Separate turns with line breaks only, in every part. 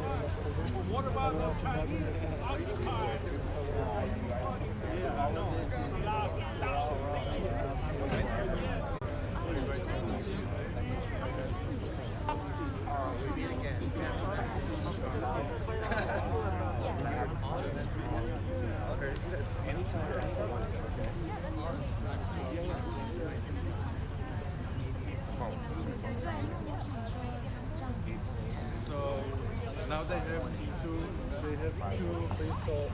What about the Chinese occupied?
So now they have two principal.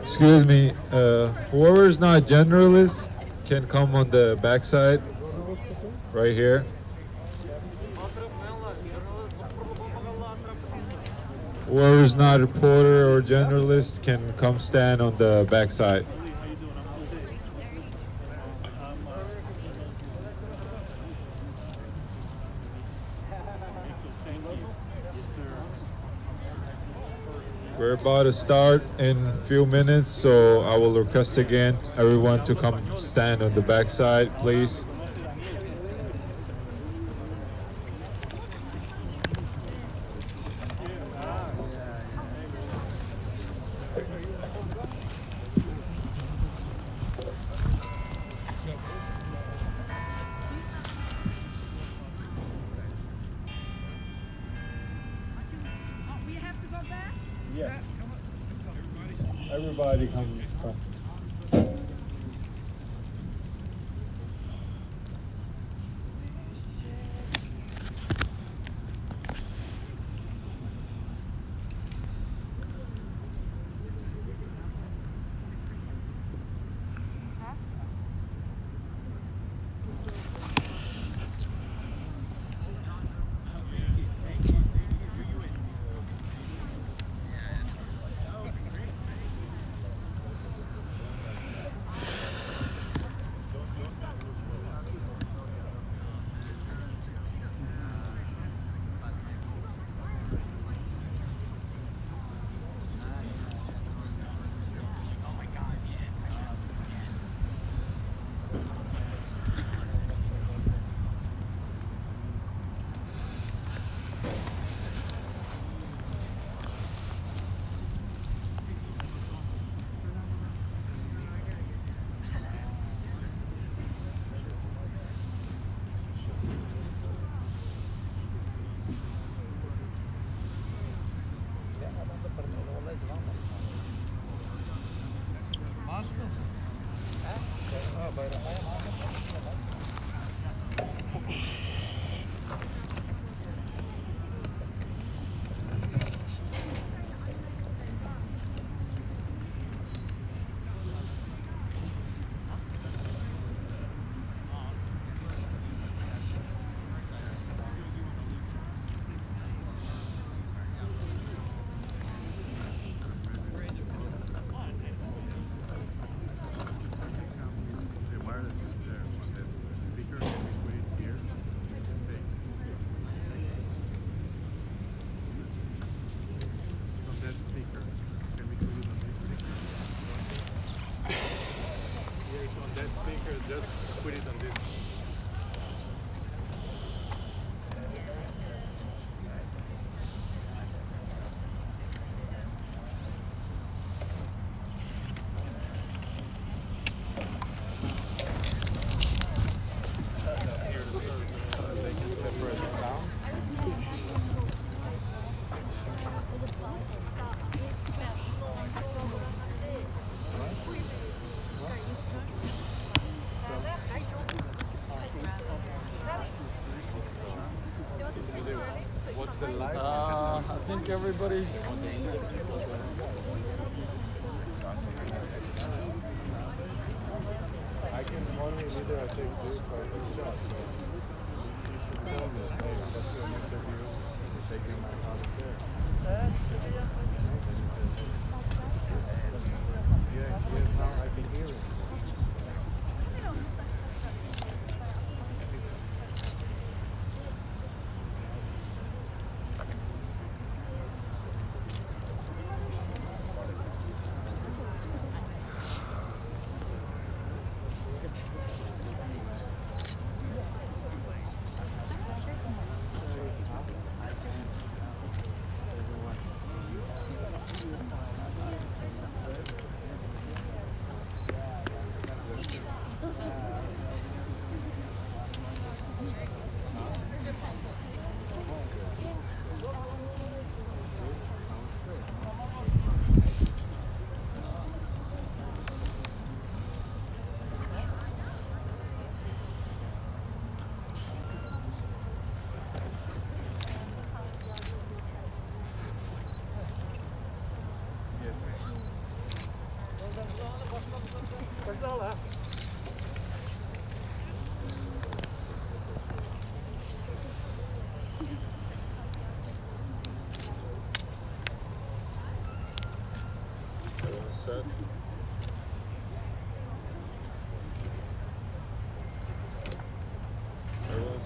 Excuse me, whoever's not generalist can come on the backside, right here. Whoever's not reporter or generalist can come stand on the backside. We're about to start in a few minutes, so I will request again everyone to come stand on the backside, please.
We have to go back?
Yeah. Everybody come.
Just put it on this.
I think everybody.
I can only either I take this or a shot. You should tell me, hey, let's do an interview. Taking my house there. Yeah, now I can hear it.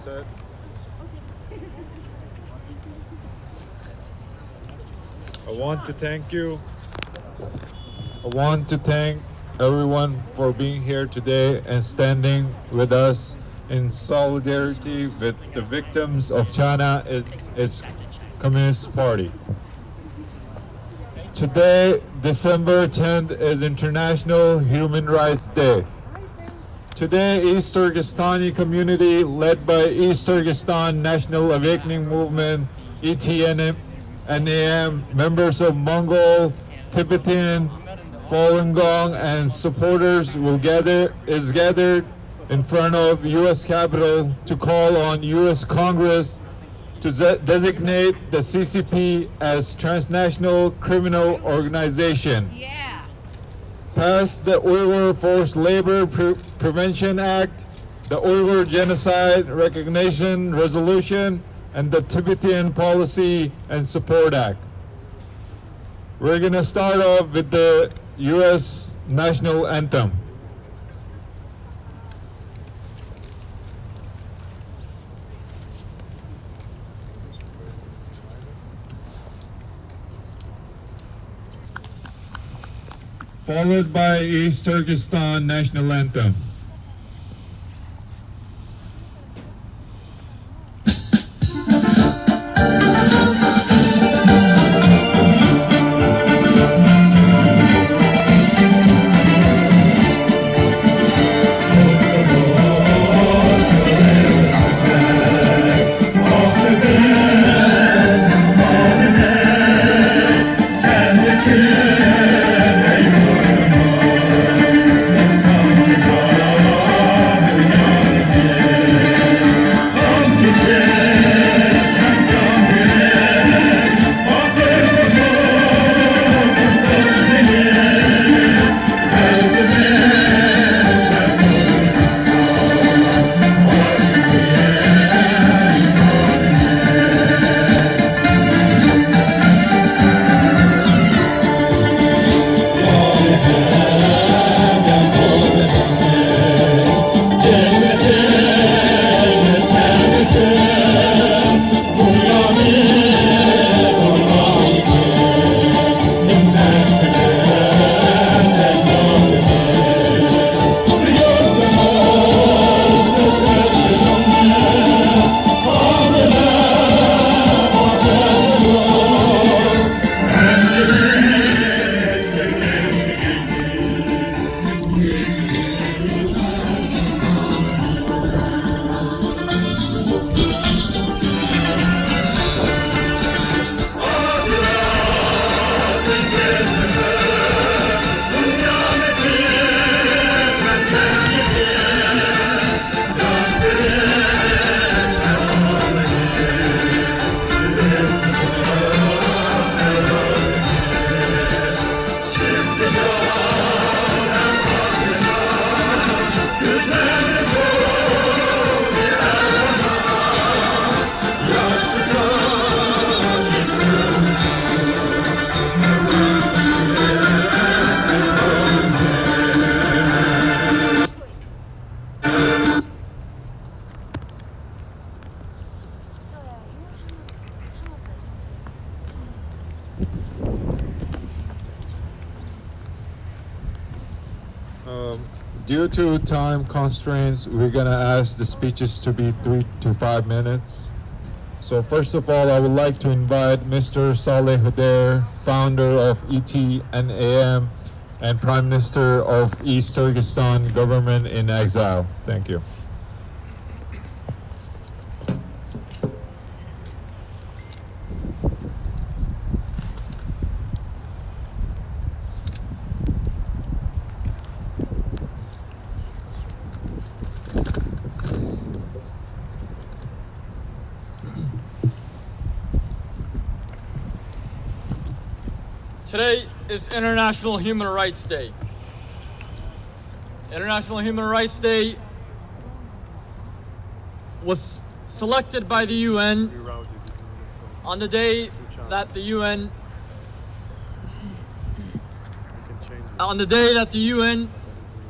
said. I want to thank you. I want to thank everyone for being here today and standing with us in solidarity with the victims of China and its Communist Party. Today, December 10th, is International Human Rights Day. Today, East Turkestani community led by East Turkestan National Awakening Movement, ETNM, NAM, members of Mongol, Tibetan, Falun Gong, and supporters is gathered in front of U.S. Capitol to call on U.S. Congress to designate the CCP as Transnational Criminal Organization.
Yeah.
Pass the Uyghur Forced Labor Prevention Act, the Uyghur Genocide Recognition Resolution, and the Tibetan Policy and Support Act. We're going to start off with the U.S. National Anthem. Followed by East Turkestan National Anthem. Due to time constraints, we're gonna ask the speeches to be 3 to 5 minutes. So first of all, I would like to invite Mr. Saleh Hudair, founder of ETNAM and Prime Minister of East Turkestan Government in Exile. Thank you.
Today is International Human Rights Day. International Human Rights Day was selected by the UN on the day that the UN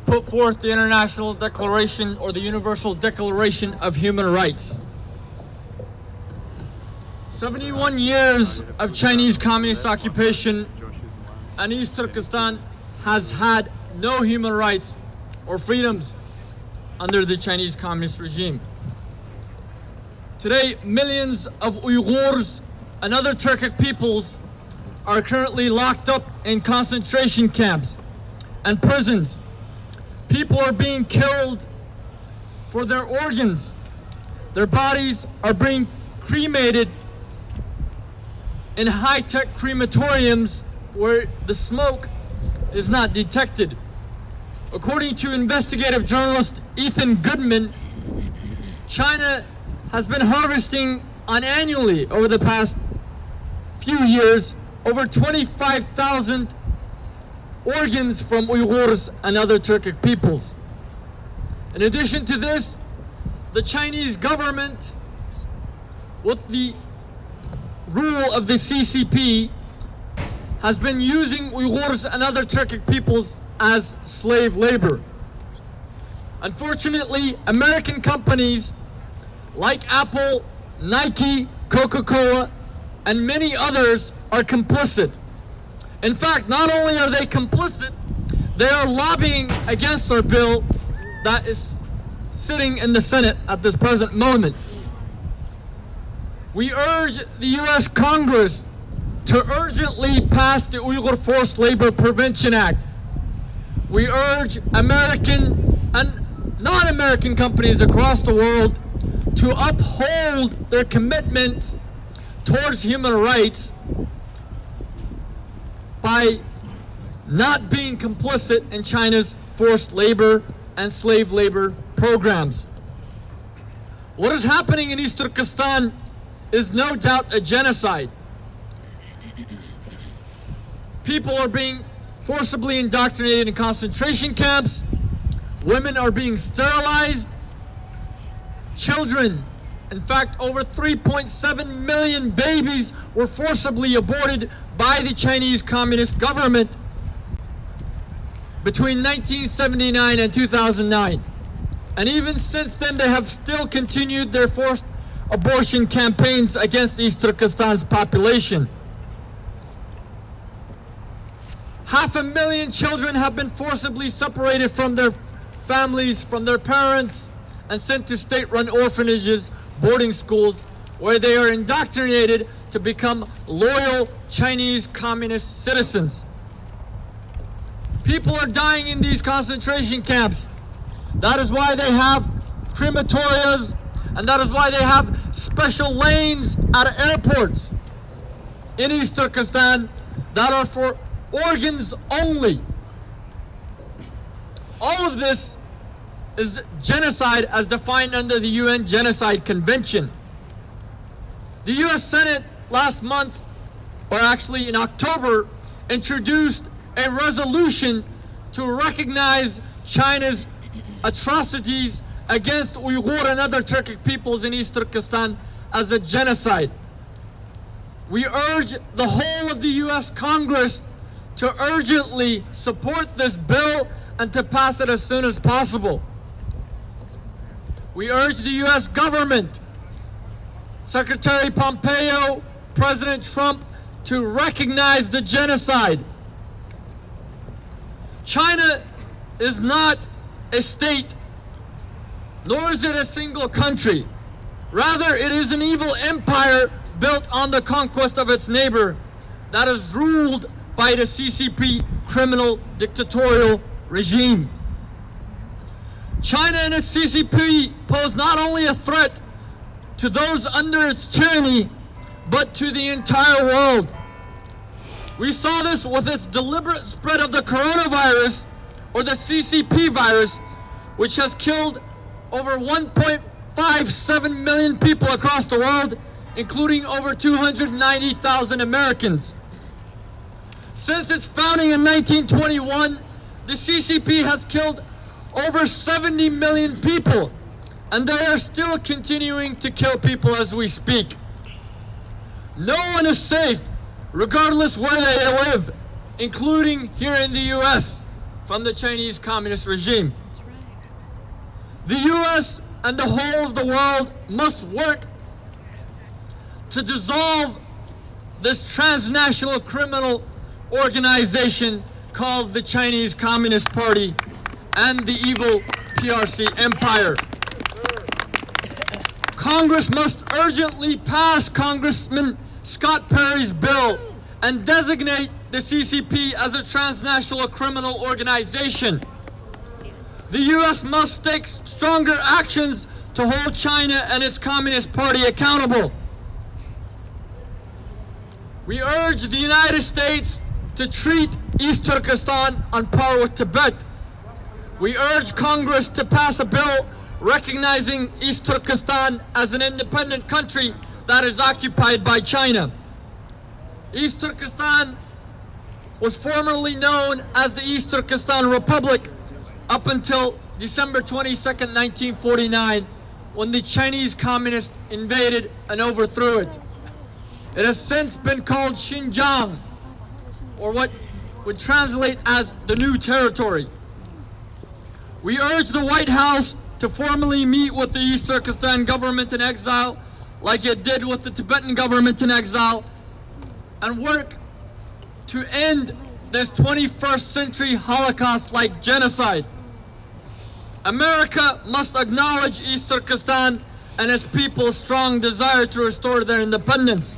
put forth the International Declaration or the Universal Declaration of Human Rights. 71 years of Chinese communist occupation, and East Turkestan has had no human rights or freedoms under the Chinese communist regime. Today, millions of Uyghurs and other Turkic peoples are currently locked up in concentration camps and prisons. People are being killed for their organs. Their bodies are being cremated in high-tech crematoriums where the smoke is not detected. According to investigative journalist Ethan Goodman, China has been harvesting annually over the past few years over 25,000 organs from Uyghurs and other Turkic peoples. In addition to this, the Chinese government, with the rule of the CCP, has been using Uyghurs and other Turkic peoples as slave labor. Unfortunately, American companies like Apple, Nike, Coca-Cola, and many others are complicit. In fact, not only are they complicit, they are lobbying against our bill that is sitting in the Senate at this present moment. We urge the U.S. Congress to urgently pass the Uyghur Forced Labor Prevention Act. We urge American and non-American companies across the world to uphold their commitment towards human rights by not being complicit in China's forced labor and slave labor programs. What is happening in East Turkestan is no doubt a genocide. People are being forcibly indoctrinated in concentration camps. Women are being sterilized. Children, in fact, over 3.7 million babies were forcibly aborted by the Chinese Communist government between 1979 and 2009. And even since then, they have still continued their forced abortion campaigns against East Turkestan's population. 500,000 children have been forcibly separated from their families, from their parents, and sent to state-run orphanages, boarding schools, where they are indoctrinated to become loyal Chinese communist citizens. People are dying in these concentration camps. That is why they have crematorias, and that is why they have special lanes at airports in East Turkestan that are for organs only. All of this is genocide as defined under the UN Genocide Convention. The US Senate last month, or actually in October, introduced a resolution to recognize China's atrocities against Uyghur and other Turkic peoples in East Turkestan as a genocide. We urge the whole of the US Congress to urgently support this bill and to pass it as soon as possible. We urge the US government, Secretary Pompeo, President Trump, to recognize the genocide. China is not a state, nor is it a single country. Rather, it is an evil empire built on the conquest of its neighbor that is ruled by the CCP criminal dictatorial regime. China and its CCP pose not only a threat to those under its tyranny, but to the entire world. We saw this with its deliberate spread of the coronavirus, or the CCP virus, which has killed over 1.57 million people across the world, including over 290,000 Americans. Since its founding in 1921, the CCP has killed over 70 million people, and they are still continuing to kill people as we speak. No one is safe, regardless where they live, including here in the US, from the Chinese Communist regime. The US and the whole of the world must work to dissolve this transnational criminal organization called the Chinese Communist Party and the evil PRC empire. Congress must urgently pass Congressman Scott Perry's bill and designate the CCP as a transnational criminal organization. The U.S. must take stronger actions to hold China and its Communist Party accountable. We urge the United States to treat East Turkestan on par with Tibet. We urge Congress to pass a bill recognizing East Turkestan as an independent country that is occupied by China. East Turkestan was formerly known as the East Turkestan Republic up until December 22nd, 1949, when the Chinese communists invaded and overthrew it. It has since been called Xinjiang, or what would translate as the New Territory. We urge the White House to formally meet with the East Turkestan government in exile, like it did with the Tibetan government in exile, and work to end this 21st century Holocaust-like genocide. America must acknowledge East Turkestan and its people's strong desire to restore their independence.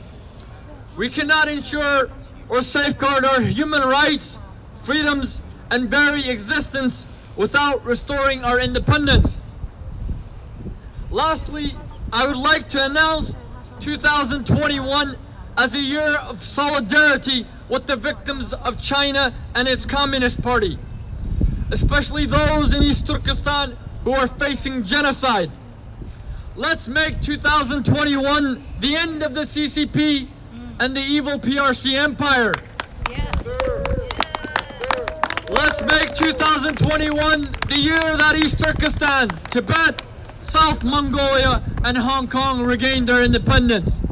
We cannot ensure or safeguard our human rights, freedoms, and very existence without restoring our independence. Lastly, I would like to announce 2021 as a year of solidarity with the victims of China and its Communist Party, especially those in East Turkestan who are facing genocide. Let's make 2021 the end of the CCP and the evil PRC empire. Let's make 2021 the year that East Turkestan, Tibet, South Mongolia, and Hong Kong regain their independence.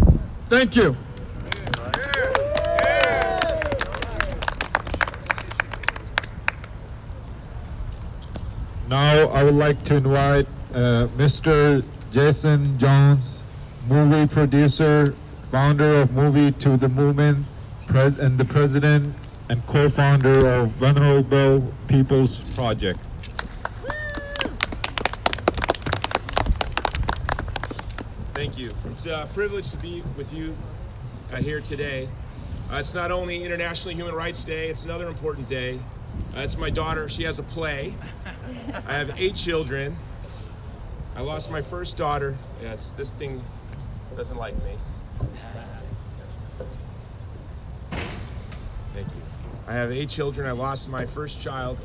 Thank you.
Now I would like to invite Mr. Jason Jones, movie producer, founder of Movie to the Movement, and the president and co-founder of Venerable People's Project.
Thank you. It's a privilege to be with you here today. It's not only International Human Rights Day, it's another important day. It's my daughter, she has a play. I have 8 children. I lost my first daughter. This thing doesn't like me. Thank you. I have 8 children. I lost my first child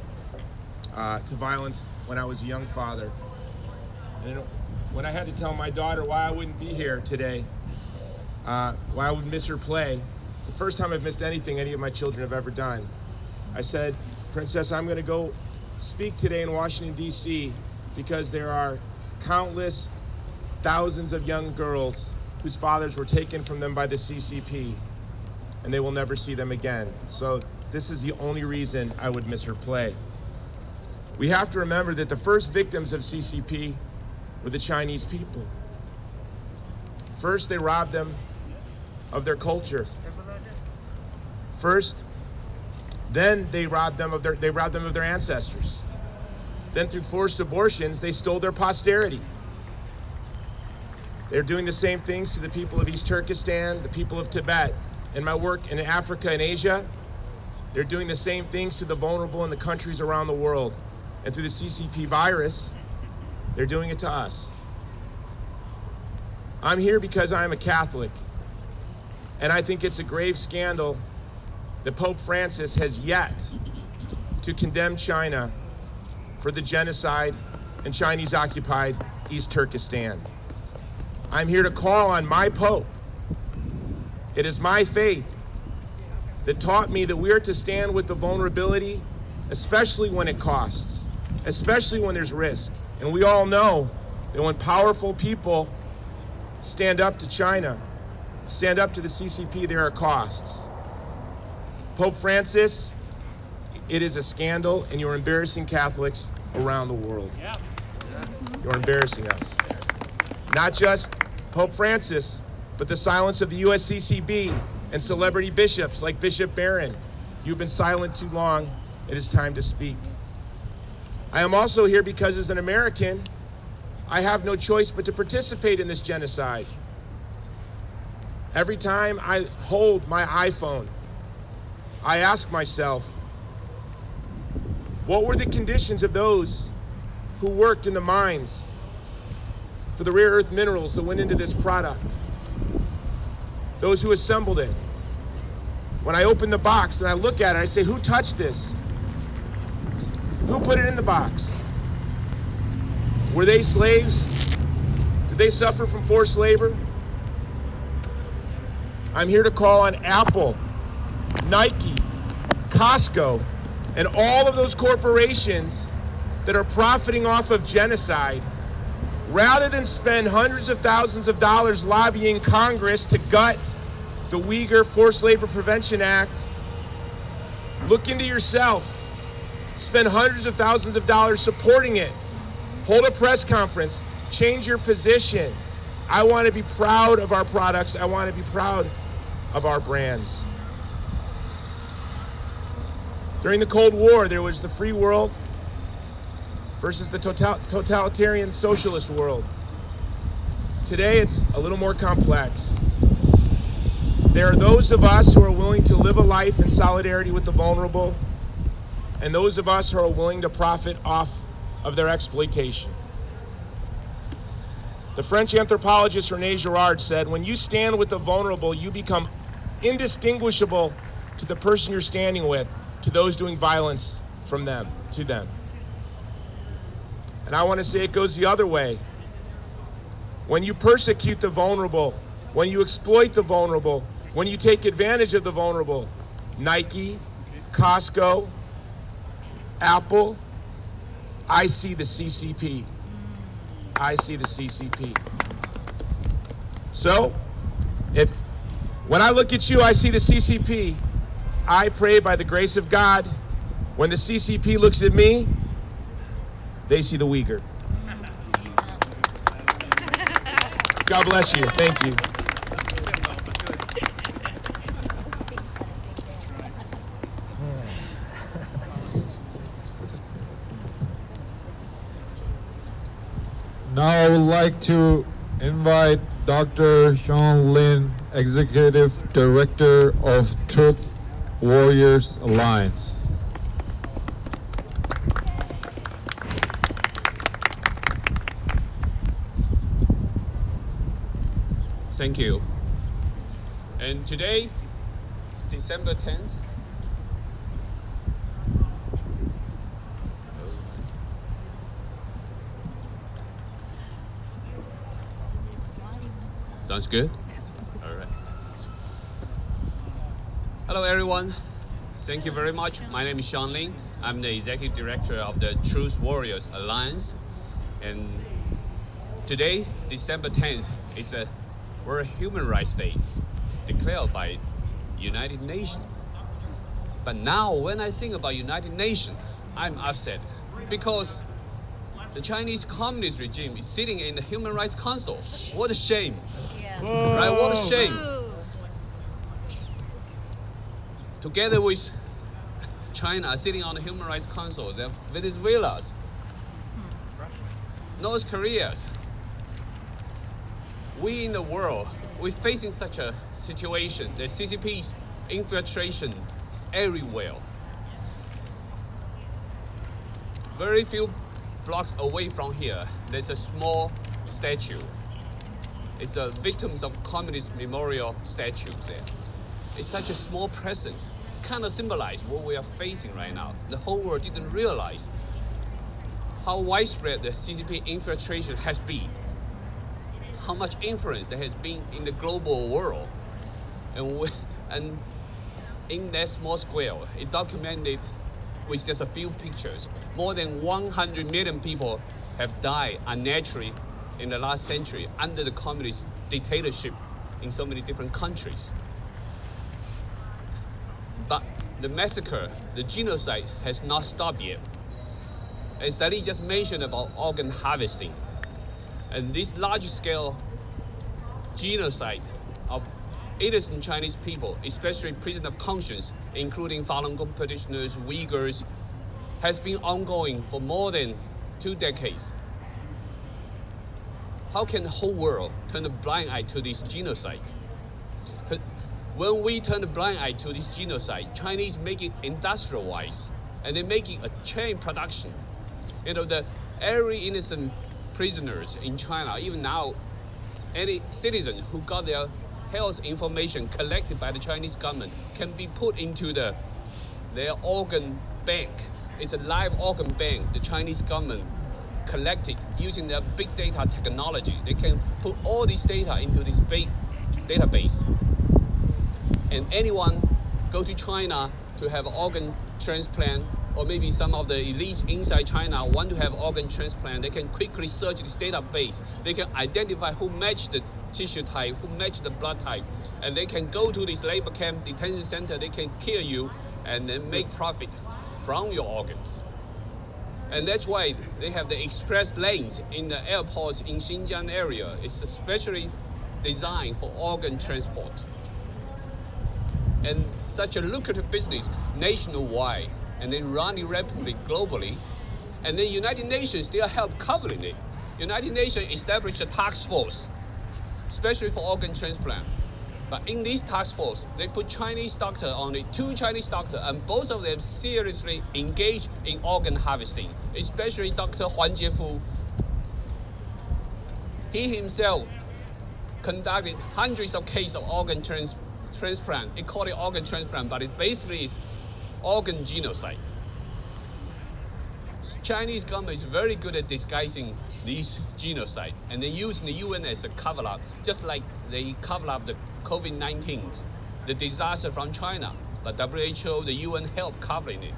to violence when I was a young father. And when I had to tell my daughter why I wouldn't be here today, why I would miss her play, it's the first time I've missed anything any of my children have ever done. I said, Princess, I'm going to go speak today in Washington, D.C. because there are countless thousands of young girls whose fathers were taken from them by the CCP, and they will never see them again. So this is the only reason I would miss her play. We have to remember that the first victims of CCP were the Chinese people. First, they robbed them of their culture. Then they robbed them of their ancestors. Then through forced abortions, they stole their posterity. They're doing the same things to the people of East Turkestan, the people of Tibet. In my work in Africa and Asia, they're doing the same things to the vulnerable in the countries around the world. And through the CCP virus, they're doing it to us. I'm here because I'm a Catholic, and I think it's a grave scandal that Pope Francis has yet to condemn China for the genocide in Chinese-occupied East Turkestan. I'm here to call on my Pope. It is my faith that taught me that we are to stand with the vulnerability, especially when it costs, especially when there's risk. And we all know that when powerful people stand up to China, stand up to the CCP, there are costs. Pope Francis, it is a scandal, and you're embarrassing Catholics around the world. You're embarrassing us. Not just Pope Francis, but the silence of the USCCB and celebrity bishops like Bishop Barron. You've been silent too long. It is time to speak. I am also here because as an American, I have no choice but to participate in this genocide. Every time I hold my iPhone, I ask myself, what were the conditions of those who worked in the mines for the rare earth minerals that went into this product? Those who assembled it. When I open the box and I look at it, I say, who touched this? Who put it in the box? Were they slaves? Did they suffer from forced labor? I'm here to call on Apple, Nike, Costco, and all of those corporations that are profiting off of genocide, rather than spend hundreds of thousands of dollars lobbying Congress to gut the Uyghur Forced Labor Prevention Act. Look into yourself. Spend hundreds of thousands of dollars supporting it. Hold a press conference. Change your position. I want to be proud of our products. I want to be proud of our brands. During the Cold War, there was the free world versus the totalitarian socialist world. Today, it's a little more complex. There are those of us who are willing to live a life in solidarity with the vulnerable, and those of us who are willing to profit off of their exploitation. The French anthropologist René Girard said, when you stand with the vulnerable, you become indistinguishable to the person you're standing with, to those doing violence from them, to them. And I want to say it goes the other way. When you persecute the vulnerable, when you exploit the vulnerable, when you take advantage of the vulnerable, Nike, Costco, Apple, I see the CCP. I see the CCP. So, when I look at you, I see the CCP. I pray by the grace of God, when the CCP looks at me, they see the Uyghur. God bless you. Thank you.
Now I would like to invite Dr. Sean Lin, Executive Director of Truth Warriors Alliance.
Thank you. And today, December 10th, sounds good? All right. Hello, everyone. Thank you very much. My name is Sean Lin. I'm the Executive Director of the Truth Warriors Alliance. And today, December 10th, is a World Human Rights Day declared by United Nations. But now, when I think about United Nations, I'm upset because the Chinese Communist regime is sitting in the Human Rights Council. What a shame. Right? What a shame. Together with China sitting on the Human Rights Council, the Venezuela's, North Korea's. We in the world, we're facing such a situation. The CCP's infiltration is everywhere. Very few blocks away from here, there's a small statue. It's a Victims of Communist Memorial statue there. It's such a small presence, kind of symbolize what we are facing right now. The whole world didn't realize how widespread the CCP infiltration has been, how much influence there has been in the global world. And in that small square, it documented with just a few pictures. More than 100 million people have died unnaturally in the last century under the communist dictatorship in so many different countries. But the massacre, the genocide has not stopped yet. As Sally just mentioned about organ harvesting, and this large-scale genocide innocent Chinese people, especially prisoners of conscience, including Falun Gong practitioners, Uyghurs, has been ongoing for more than 2 decades. How can the whole world turn a blind eye to this genocide? When we turn a blind eye to this genocide, Chinese make it industrial-wise, and they make it a chain production. Every innocent prisoners in China, even now, any citizen who got their health information collected by the Chinese government can be put into their organ bank. It's a live organ bank the Chinese government collected using their big data technology. They can put all this data into this big database. And anyone go to China to have organ transplant, or maybe some of the elites inside China want to have organ transplant, they can quickly search this database. They can identify who matched the tissue type, who matched the blood type, and they can go to this labor camp, detention center, they can kill you and then make profit from your organs. And that's why they have the express lanes in the airports in Xinjiang area. It's especially designed for organ transport. And such a lucrative business nationwide, and they run it rapidly globally. And then United Nations still help covering it. United Nations established a task force, especially for organ transplant. But in this task force, they put Chinese doctor on it, 2 Chinese doctors, and both of them seriously engaged in organ harvesting, especially Dr. Huan Jiefu. He himself conducted hundreds of cases of organ transplant. They call it organ transplant, but it basically is organ genocide. Chinese government is very good at disguising these genocide, and they use the UN as a cover-up, just like they cover up the COVID-19, the disaster from China. But WHO, the UN help covering it,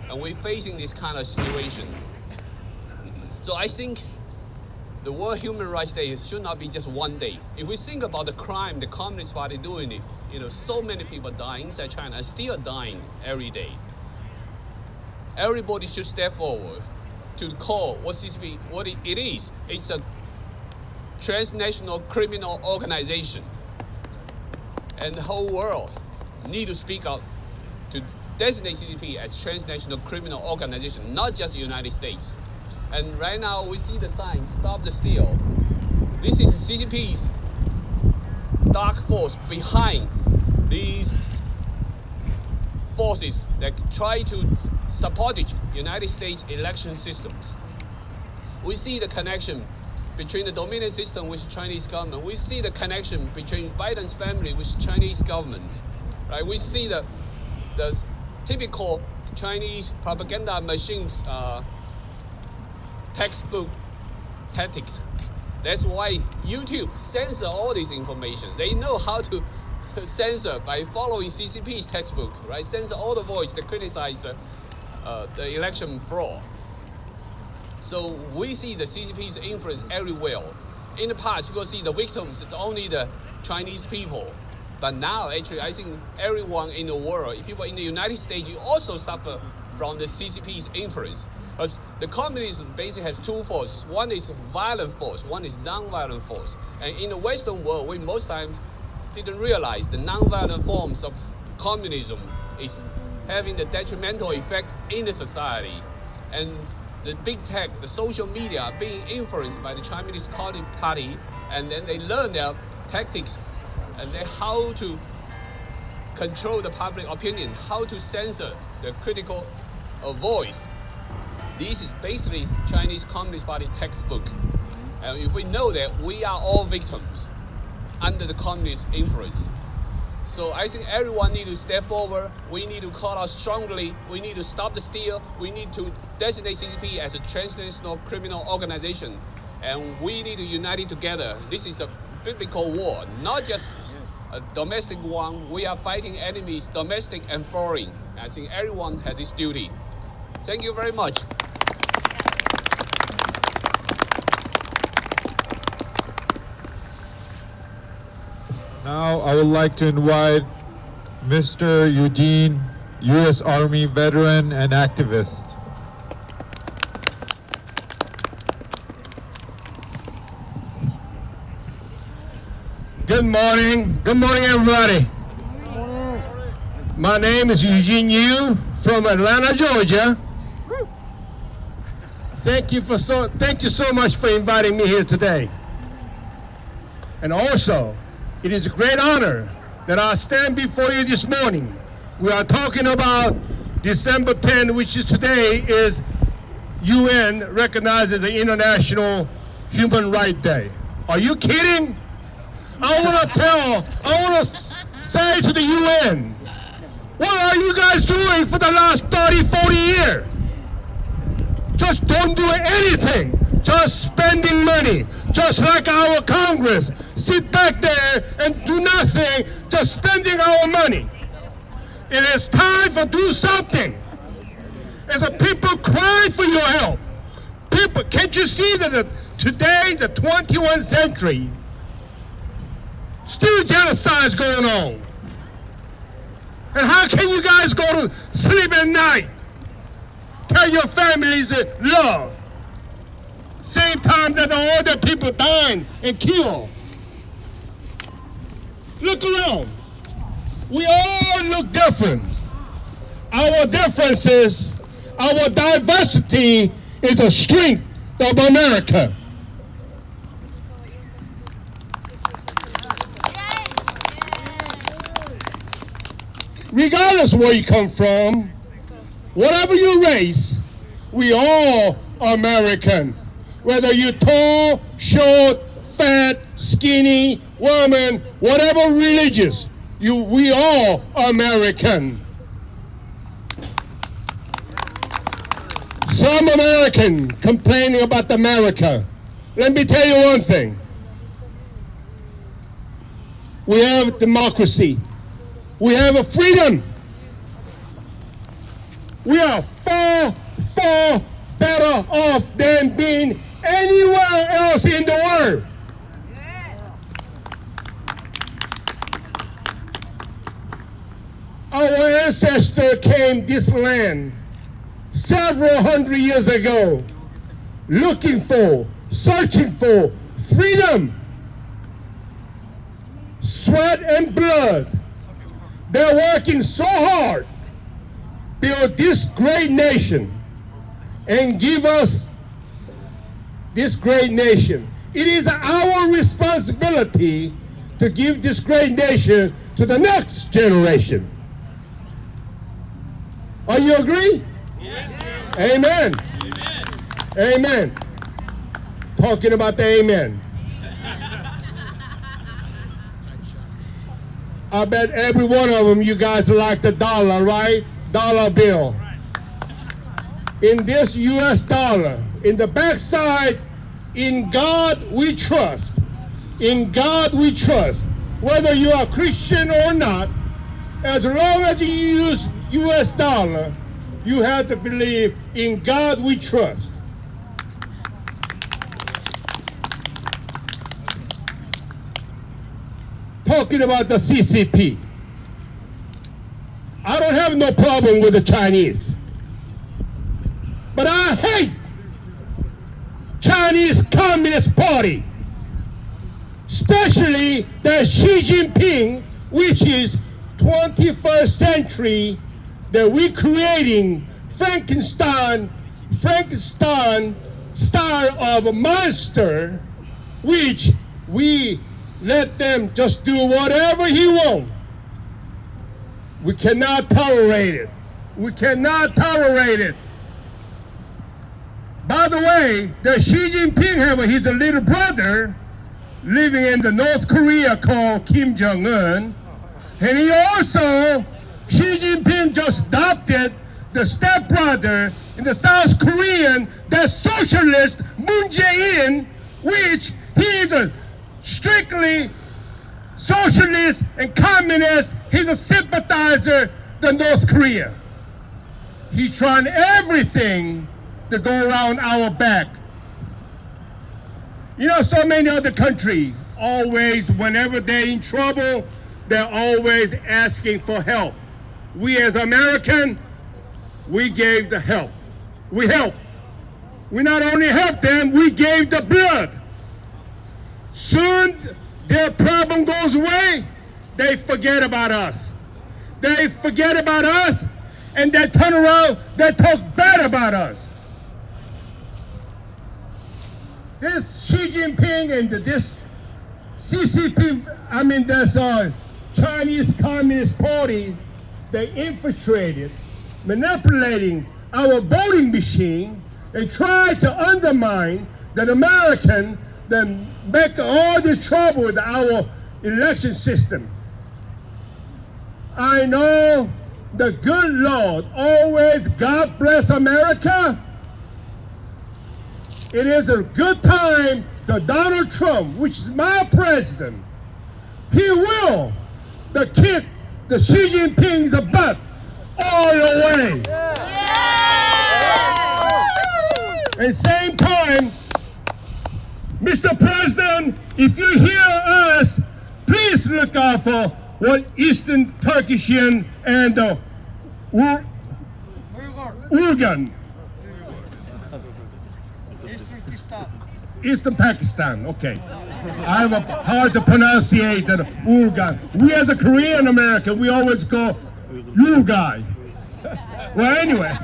and we're facing this kind of situation. So I think the World Human Rights Day should not be just one day. If we think about the crime the Communist Party doing it, so many people dying inside China and still dying every day. Everybody should step forward to call what it is. It's a Transnational Criminal Organization. And the whole world need to speak out to designate CCP as Transnational Criminal Organization, not just the United States. And right now we see the sign, Stop the Steal. This is CCP's dark force behind these forces that try to sabotage United States election systems. We see the connection between the Dominion system with Chinese government. We see the connection between Biden's family with Chinese government. Right? We see the typical Chinese propaganda machines textbook tactics. That's why YouTube censor all this information. They know how to censor by following CCP's textbook, right? Censor all the voice that criticize the election fraud. So we see the CCP's influence everywhere. In the past, people see the victims, it's only the Chinese people. But now, actually, I think everyone in the world, people in the United States, you also suffer from the CCP's influence. Because the communism basically has 2 forces. One is violent force, one is non-violent force. And in the Western world, we most times didn't realize the non-violent forms of communism is having the detrimental effect in the society. And the big tech, the social media are being influenced by the Chinese Communist Party, and then they learn their tactics and then how to control the public opinion, how to censor the critical voice. This is basically Chinese Communist Party textbook. And if we know that we are all victims under the communist influence. So I think everyone need to step forward. We need to call out strongly. We need to stop the steal. We need to designate CCP as a transnational criminal organization. And we need to unite it together. This is a biblical war, not just a domestic one. We are fighting enemies, domestic and foreign. I think everyone has this duty. Thank you very much.
Now I would like to invite Mr. Eugene, U.S. Army veteran and activist.
Good morning. Good morning, everybody. My name is Eugene Yu from Atlanta, Georgia. Thank you so much for inviting me here today. And also, it is a great honor that I stand before you this morning. We are talking about December 10th, which is today, is UN recognized as an International Human Rights Day. Are you kidding? I want to say to the UN, what are you guys doing for the last 30, 40 years? Just don't do anything. Just spending money. Just like our Congress. Sit back there and do nothing. Just spending our money. It is time to do something. As a people cry for your help. People, can't you see that today, the 21st century, still genocide is going on? And how can you guys go to sleep at night? Tell your families that love. Same time that all the people dying and killed. Look around. We all look different. Our differences, our diversity is the strength of America. Regardless of where you come from, whatever your race, we all are American. Whether you're tall, short, fat, skinny, woman, whatever religious, we all are American. Some American complaining about America. Let me tell you one thing. We have democracy. We have a freedom. We are far, far better off than being anywhere else in the world. Our ancestors came this land several hundred years ago, looking for, searching for freedom, sweat and blood. They're working so hard to build this great nation and give us this great nation. It is our responsibility to give this great nation to the next generation. Are you agree? Yes. Amen. Amen. Amen. Talking about the amen. I bet every one of them, you guys like the dollar, right? Dollar bill. In this US dollar, in the backside, in God we trust. In God we trust. Whether you are Christian or not, as long as you use US dollar, you have to believe in God we trust. Talking about the CCP. I don't have no problem with the Chinese. But I hate Chinese Communist Party. Especially the Xi Jinping, which is 21st century, that we're creating Frankenstein style of a monster, which we let them just do whatever he wants. We cannot tolerate it. We cannot tolerate it. By the way, the Xi Jinping his little brother living in the North Korea called Kim Jong-un. And he also, Xi Jinping just adopted the stepbrother in the South Korean, the socialist Moon Jae-in, which he is a strictly socialist and communist. He's a sympathizer to North Korea. He's trying everything to go around our back. You know, so many other countries, always, whenever they're in trouble, they're always asking for help. We as Americans, we gave the help. We helped. We not only helped them, we gave the blood. Soon, the their problem goes away, they forget about us. They forget about us, and they turn around, they talk bad about us. This Xi Jinping and this CCP, this Chinese Communist Party, they infiltrated, manipulating our voting machine and try to undermine the American, then make all this trouble with our election system. I know the good Lord always God bless America. It is a good time that Donald Trump, which is my president, he will kick the Xi Jinping's butt all the way. At the same time, Mr. President, if you hear us, please look out for what Eastern Turkistan and Uyghur. Eastern Pakistan, okay. I have a hard to pronunciate that Uyghur. We as a Korean American, we always go Uyghur. Well, anyway.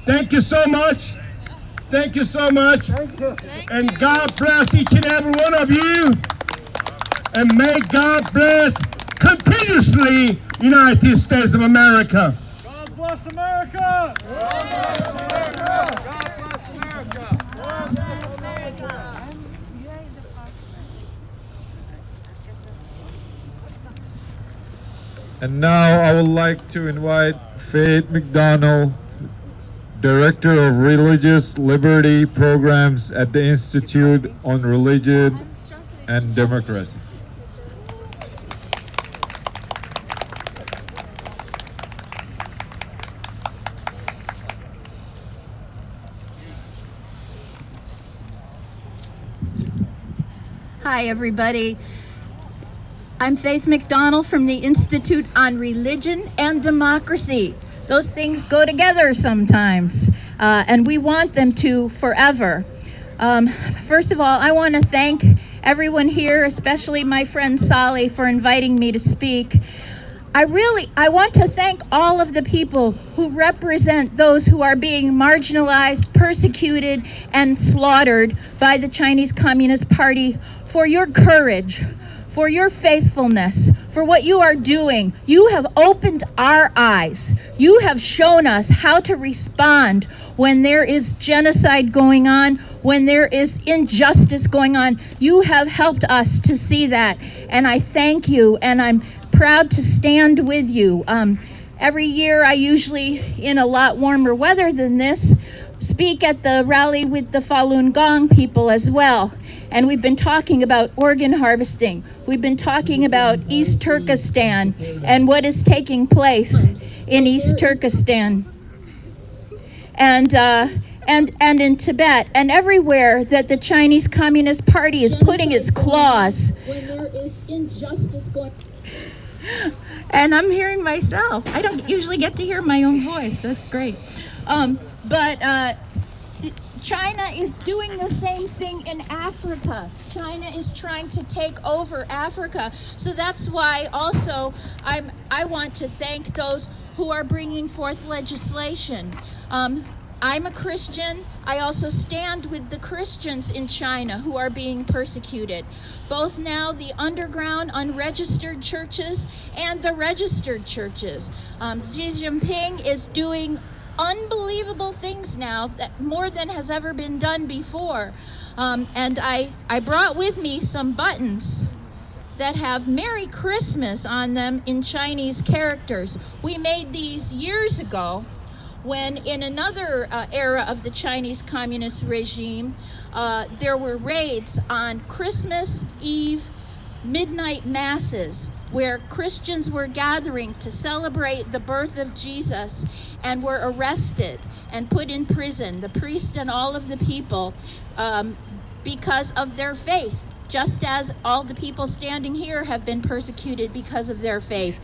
Thank you so much. Thank you so much. And God bless each and every one of you. And may God bless continuously United States of America.
God bless America!
God bless America. God bless America. God bless America.
And now I would like to invite Faith McDonald, Director of Religious Liberty Programs at the Institute on Religion and Democracy.
Hi, everybody. I'm Faith McDonald from the Institute on Religion and Democracy. Those things go together sometimes, and we want them to forever. First of all, I want to thank everyone here, especially my friend Sally, for inviting me to speak. I want to thank all of the people who represent those who are being marginalized, persecuted, and slaughtered by the Chinese Communist Party for your courage, for your faithfulness, for what you are doing. You have opened our eyes. You have shown us how to respond when there is genocide going on, when there is injustice going on. You have helped us to see that, and I thank you, and I'm proud to stand with you. Every year, I usually, in a lot warmer weather than this, speak at the rally with the Falun Gong people as well. And we've been talking about organ harvesting. We've been talking about East Turkestan and what is taking place in East Turkestan and in Tibet and everywhere that the Chinese Communist Party is putting its claws. When there is injustice going. And I'm hearing myself. I don't usually get to hear my own voice. That's great. But China is doing the same thing in Africa. China is trying to take over Africa. So that's why also I want to thank those who are bringing forth legislation. I'm a Christian. I also stand with the Christians in China who are being persecuted. Both now the underground unregistered churches and the registered churches. Xi Jinping is doing unbelievable things now, that more than has ever been done before. And I brought with me some buttons that have Merry Christmas on them in Chinese characters. We made these years ago when in another era of the Chinese Communist regime, there were raids on Christmas Eve midnight masses where Christians were gathering to celebrate the birth of Jesus and were arrested and put in prison, the priest and all of the people, because of their faith, just as all the people standing here have been persecuted because of their faith.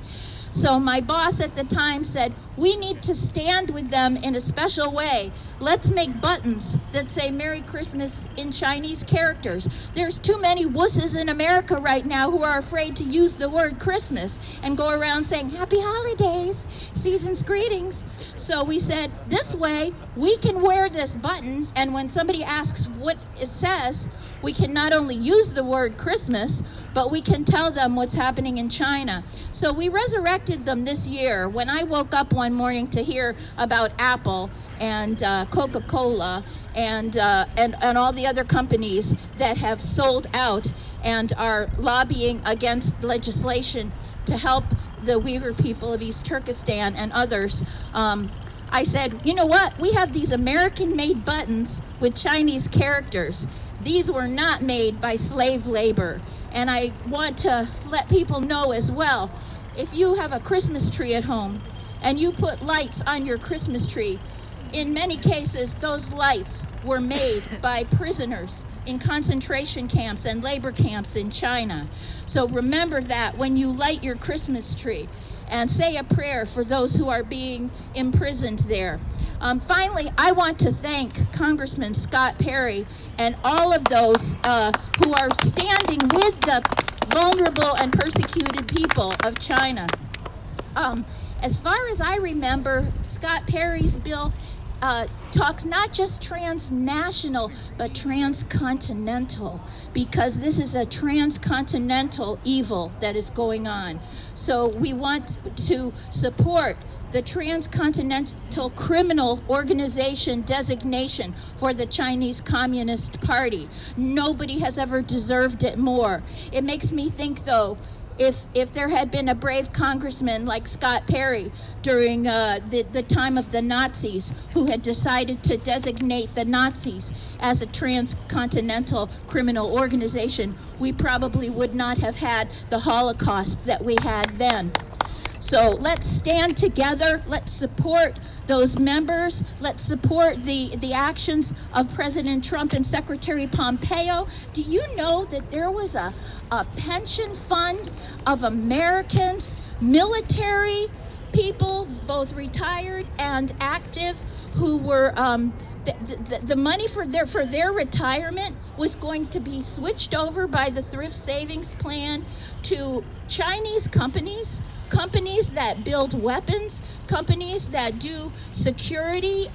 So my boss at the time said, we need to stand with them in a special way. Let's make buttons that say Merry Christmas in Chinese characters. There's too many wusses in America right now who are afraid to use the word Christmas and go around saying Happy Holidays, season's greetings. So we said, this way we can wear this button, and when somebody asks what it says, we can not only use the word Christmas, but we can tell them what's happening in China. So we resurrected them this year. When I woke up one morning to hear about Apple and Coca-Cola and all the other companies that have sold out and are lobbying against legislation to help the Uyghur people of East Turkestan and others, I said, you know what? We have these American-made buttons with Chinese characters. These were not made by slave labor. And I want to let people know as well, if you have a Christmas tree at home and you put lights on your Christmas tree, in many cases, those lights were made by prisoners in concentration camps and labor camps in China. So remember that when you light your Christmas tree, and say a prayer for those who are being imprisoned there. Finally, I want to thank Congressman Scott Perry and all of those who are standing with the vulnerable and persecuted people of China. As far as I remember, Scott Perry's bill talks not just transnational, but transcontinental, because this is a transcontinental evil that is going on. So we want to support the Transnational Criminal Organization designation for the Chinese Communist Party. Nobody has ever deserved it more. It makes me think, though, if there had been a brave congressman like Scott Perry during the time of the Nazis, who had decided to designate the Nazis as a transcontinental criminal organization, we probably would not have had the Holocaust that we had then. So let's stand together, let's support those members, let's support the actions of President Trump and Secretary Pompeo. Do you know that there was a pension fund of Americans, military people, both retired and active, who were the money for their retirement was going to be switched over by the Thrift Savings Plan to Chinese companies that build weapons, companies that do security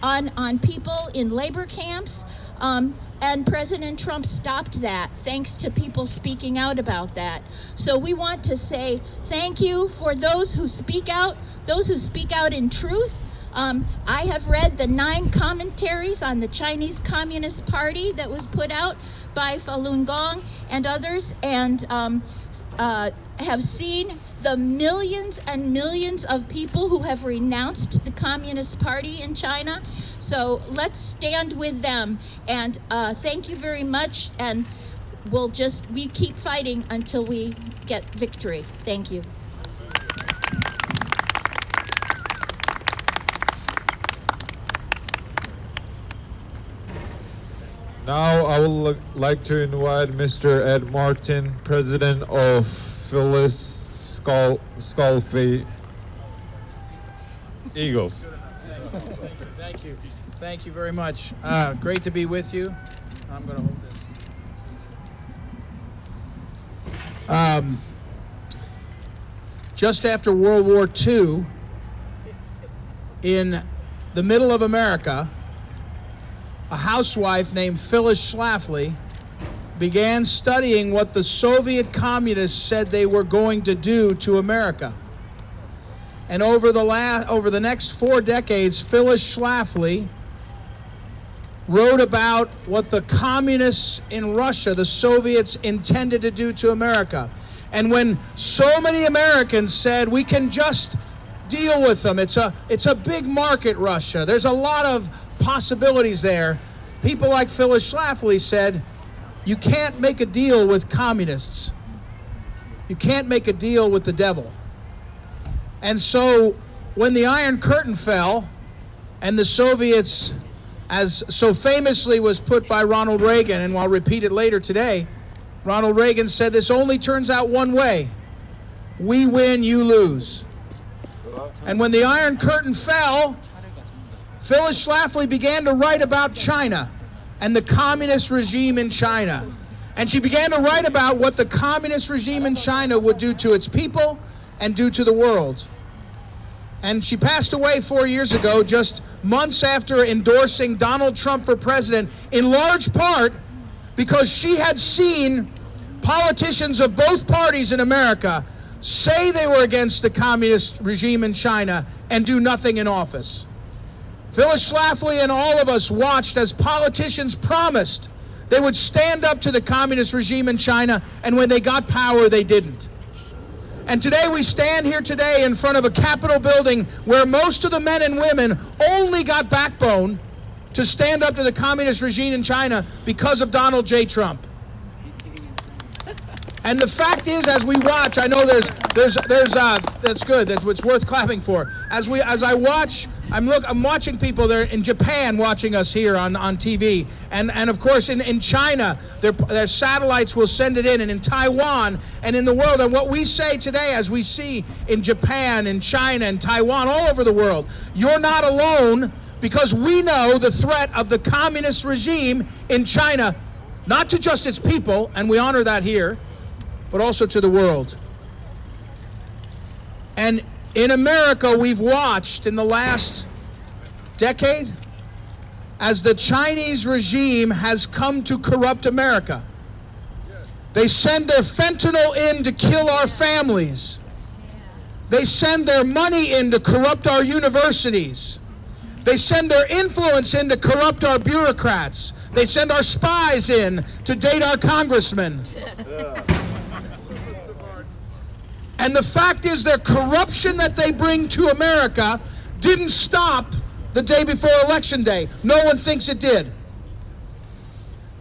on people in labor camps. And President Trump stopped that, thanks to people speaking out about that. So we want to say thank you for those who speak out in truth. I have read the 9 commentaries on the Chinese Communist Party that was put out by Falun Gong and others, and have seen the millions and millions of people who have renounced the Communist Party in China. So let's stand with them, and thank you very much, and we keep fighting until we get victory. Thank you.
Now I would like to invite Mr. Ed Martin, President of Phyllis Skullfy Eagles.
Thank you. Thank you very much. Great to be with you. I'm going to hold this. Just after World War II, in the middle of America, a housewife named Phyllis Schlafly began studying what the Soviet communists said they were going to do to America. And over the next 4 decades, Phyllis Schlafly wrote about what the communists in Russia, the Soviets, intended to do to America. And when so many Americans said, we can just deal with them, it's a big market, Russia, there's a lot of possibilities there, people like Phyllis Schlafly said, you can't make a deal with communists. You can't make a deal with the devil. And so when the Iron Curtain fell and the Soviets, as so famously was put by Ronald Reagan, and I'll repeat it later today, Ronald Reagan said this only turns out one way. We win, you lose. And when the Iron Curtain fell, Phyllis Schlafly began to write about China and the communist regime in China. And she began to write about what the communist regime in China would do to its people and do to the world. And she passed away 4 years ago, just months after endorsing Donald Trump for president, in large part because she had seen politicians of both parties in America say they were against the communist regime in China and do nothing in office. Phyllis Schlafly and all of us watched as politicians promised they would stand up to the communist regime in China, and when they got power, they didn't. And today we stand here today in front of a Capitol building where most of the men and women only got backbone to stand up to the communist regime in China because of Donald J. Trump. And the fact is, as we watch, I know there's that's good. That's what's worth clapping for. As I watch, I'm watching people there in Japan watching us here on TV, and of course in China, their satellites will send it in, and in Taiwan and in the world. And what we say today, as we see in Japan, in China, and Taiwan, all over the world, you're not alone, because we know the threat of the communist regime in China, not to just its people, and we honor that here, but also to the world. And in America, we've watched in the last decade as the Chinese regime has come to corrupt America. They send their fentanyl in to kill our families. They send their money in to corrupt our universities. They send their influence in to corrupt our bureaucrats. They send our spies in to date our congressmen. And the fact is, their corruption that they bring to America didn't stop the day before Election Day. No one thinks it did.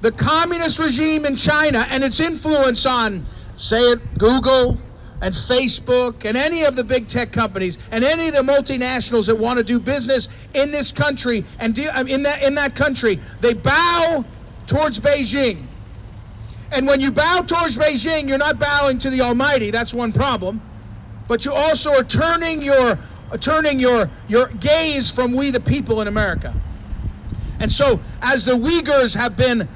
The communist regime in China and its influence on, say it, Google and Facebook and any of the big tech companies and any of the multinationals that want to do business in this country and in that country, they bow towards Beijing. And when you bow towards Beijing, you're not bowing to the Almighty. That's one problem. But you also are turning your gaze from we the people in America. And so, as the Uyghurs have been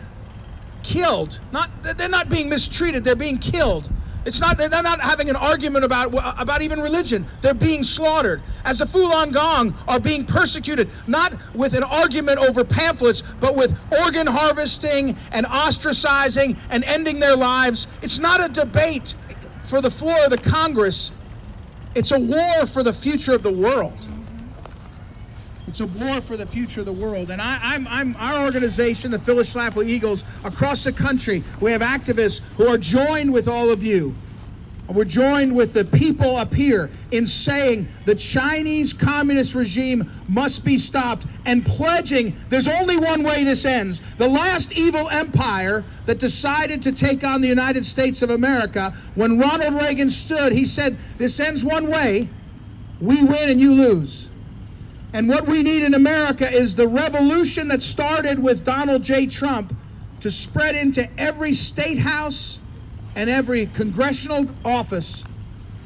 killed, they're not being mistreated, they're being killed. They're not having an argument about even religion. They're being slaughtered. As the Falun Gong are being persecuted, not with an argument over pamphlets, but with organ harvesting and ostracizing and ending their lives. It's not a debate for the floor of the Congress. It's a war for the future of the world. It's a war for the future of the world. And our organization, the Phyllis Schlafly Eagles, across the country, we have activists who are joined with all of you. We're joined with the people up here in saying the Chinese communist regime must be stopped and pledging there's only one way this ends. The last evil empire that decided to take on the United States of America, when Ronald Reagan stood, he said, this ends one way, we win and you lose. And what we need in America is the revolution that started with Donald J. Trump to spread into every state house and every congressional office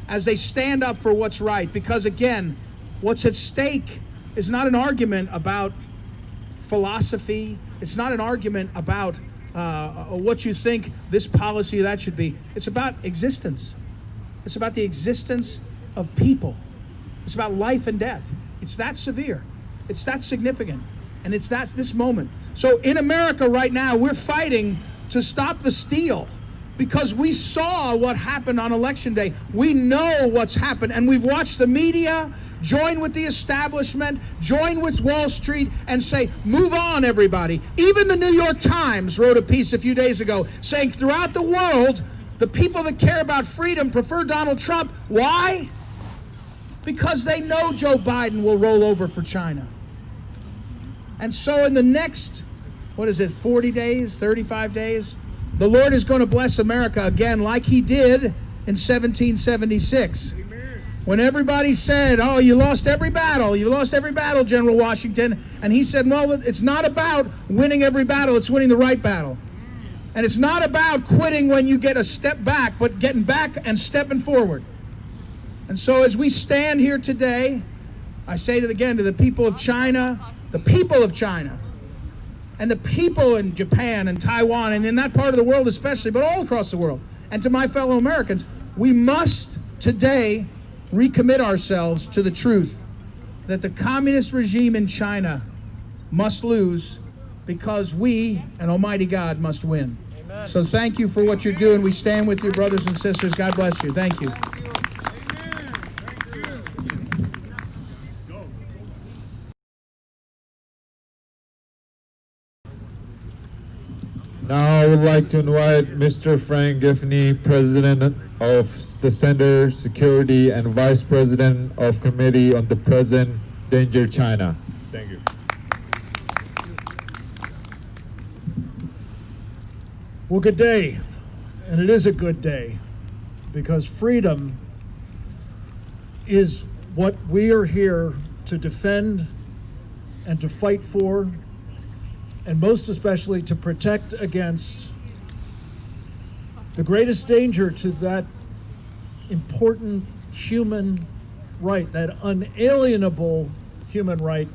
as they stand up for what's right. Because again, what's at stake is not an argument about philosophy. It's not an argument about what you think this policy or that should be. It's about existence. It's about the existence of people. It's about life and death. It's that severe. It's that significant. And it's this moment. So in America right now, we're fighting to stop the steal because we saw what happened on Election Day. We know what's happened, and we've watched the media join with the establishment, join with Wall Street, and say, move on, everybody. Even the New York Times wrote a piece a few days ago saying throughout the world, the people that care about freedom prefer Donald Trump. Why? Because they know Joe Biden will roll over for China. And so in the next, 40 days, 35 days, the Lord is going to bless America again like he did in 1776. Amen. When everybody said, oh, you lost every battle, General Washington. And he said, well, it's not about winning every battle, it's winning the right battle. And it's not about quitting when you get a step back, but getting back and stepping forward. And so as we stand here today, I say to the people of China, and the people in Japan and Taiwan and in that part of the world especially, but all across the world, and to my fellow Americans, we must today recommit ourselves to the truth that the communist regime in China must lose because we and Almighty God must win. Amen. So thank you for what you're doing. We stand with you, brothers and sisters. God bless you. Thank you.
Now I would like to invite Mr. Frank Giffney, President of the Center Security and Vice President of Committee on the Present Danger China. Thank you.
Well, good day. And it is a good day because freedom is what we are here to defend and to fight for, and most especially to protect against the greatest danger to that important human right, that unalienable human right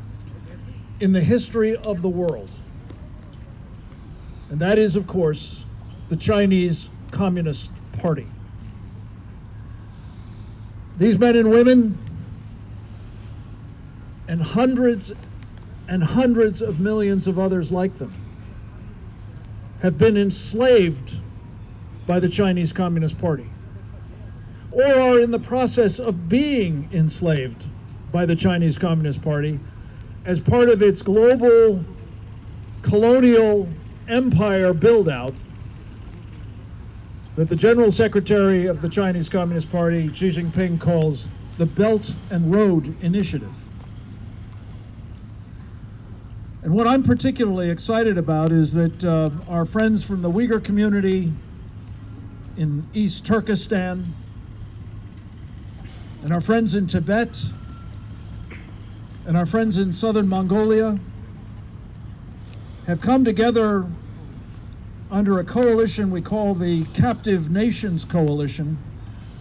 in the history of the world. And that is, of course, the Chinese Communist Party. These men and women and hundreds of millions of others like them have been enslaved by the Chinese Communist Party, or are in the process of being enslaved by the Chinese Communist Party as part of its global colonial empire build-out that the General Secretary of the Chinese Communist Party, Xi Jinping, calls the Belt and Road Initiative. And what I'm particularly excited about is that our friends from the Uyghur community in East Turkestan and our friends in Tibet and our friends in southern Mongolia have come together under a coalition we call the Captive Nations Coalition,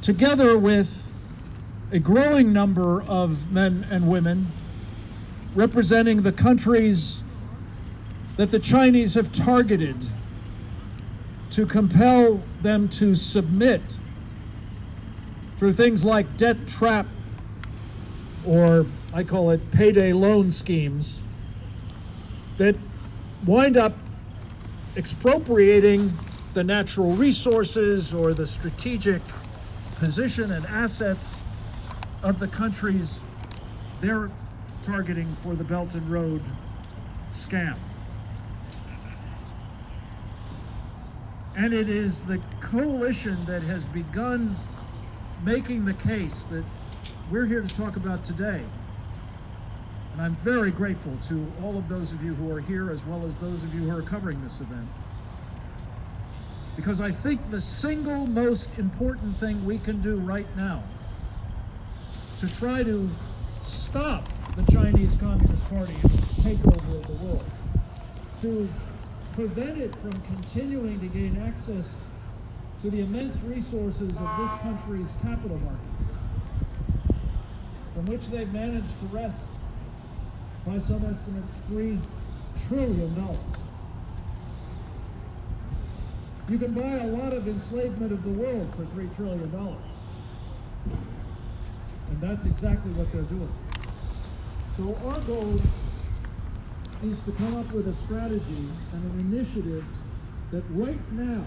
together with a growing number of men and women representing the countries that the Chinese have targeted to compel them to submit through things like debt trap, or I call it payday loan schemes, that wind up expropriating the natural resources or the strategic position and assets of the countries they're targeting for the Belt and Road scam. And it is the coalition that has begun making the case that we're here to talk about today. And I'm very grateful to all of those of you who are here, as well as those of you who are covering this event. Because I think the single most important thing we can do right now to try to stop the Chinese Communist Party takeover of the world, to prevent it from continuing to gain access to the immense resources of this country's capital markets, from which they've managed to wrest, by some estimates, $3 trillion. You can buy a lot of enslavement of the world for $3 trillion. And that's exactly what they're doing. So our goal is to come up with a strategy and an initiative that right now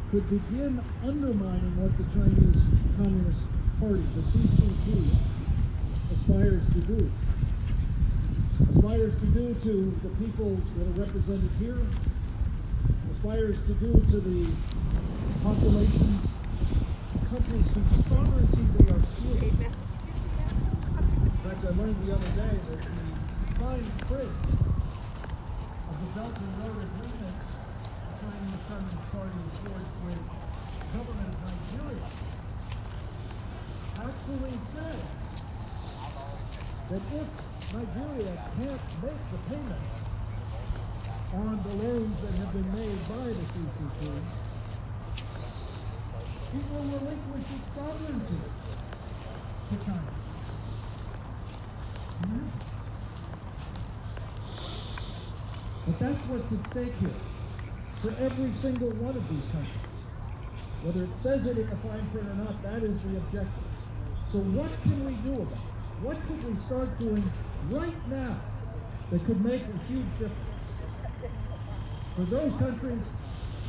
could begin undermining what the Chinese Communist Party, the CCP, aspires to do. Aspires to do to the people that are represented here, aspires to do to the populations, countries whose sovereignty they are stealing. In fact, I learned the other day that the fine print of the Belt and Road Agreement the Chinese Communist Party forged with the government of Nigeria actually says that if Nigeria can't make the payment on the loans that have been made by the CCP, it will relinquish its sovereignty. to China. But that's what's at stake here for every single one of these countries. Whether it says it in the fine print or not, that is the objective. So what can we do about it? What could we start doing right now that could make a huge difference for those countries,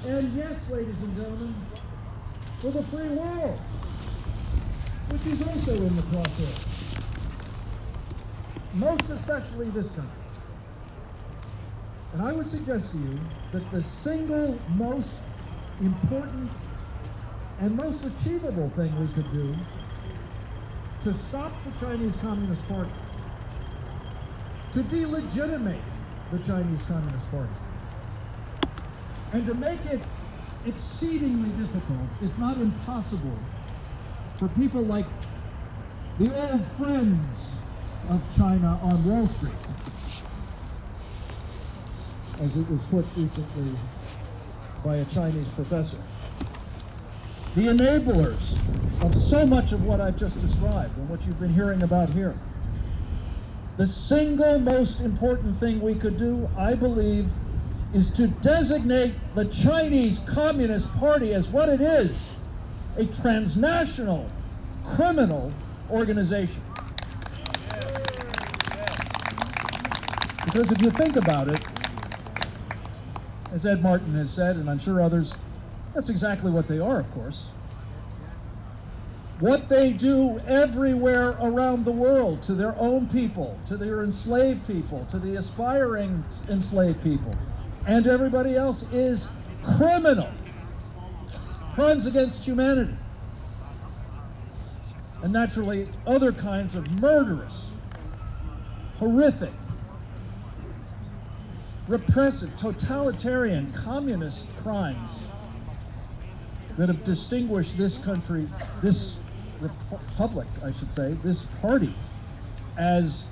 and yes, ladies and gentlemen, for the free world, which is also in the crosshairs, most especially this country. And I would suggest to you that the single most important and most achievable thing we could do to stop the Chinese Communist Party, to delegitimate the Chinese Communist Party, and to make it exceedingly difficult, if not impossible, for people like the old friends of China on Wall Street, as it was put recently by a Chinese professor. The enablers of so much of what I've just described and what you've been hearing about here. The single most important thing we could do, I believe, is to designate the Chinese Communist Party as what it is, a transnational criminal organization. Because if you think about it, as Ed Martin has said, and I'm sure others, that's exactly what they are, of course. What they do everywhere around the world to their own people, to their enslaved people, to the aspiring enslaved people, and everybody else is criminal. Crimes against humanity. And naturally, other kinds of murderous, horrific, repressive, totalitarian, communist crimes that have distinguished this country, this republic, I should say, this party, as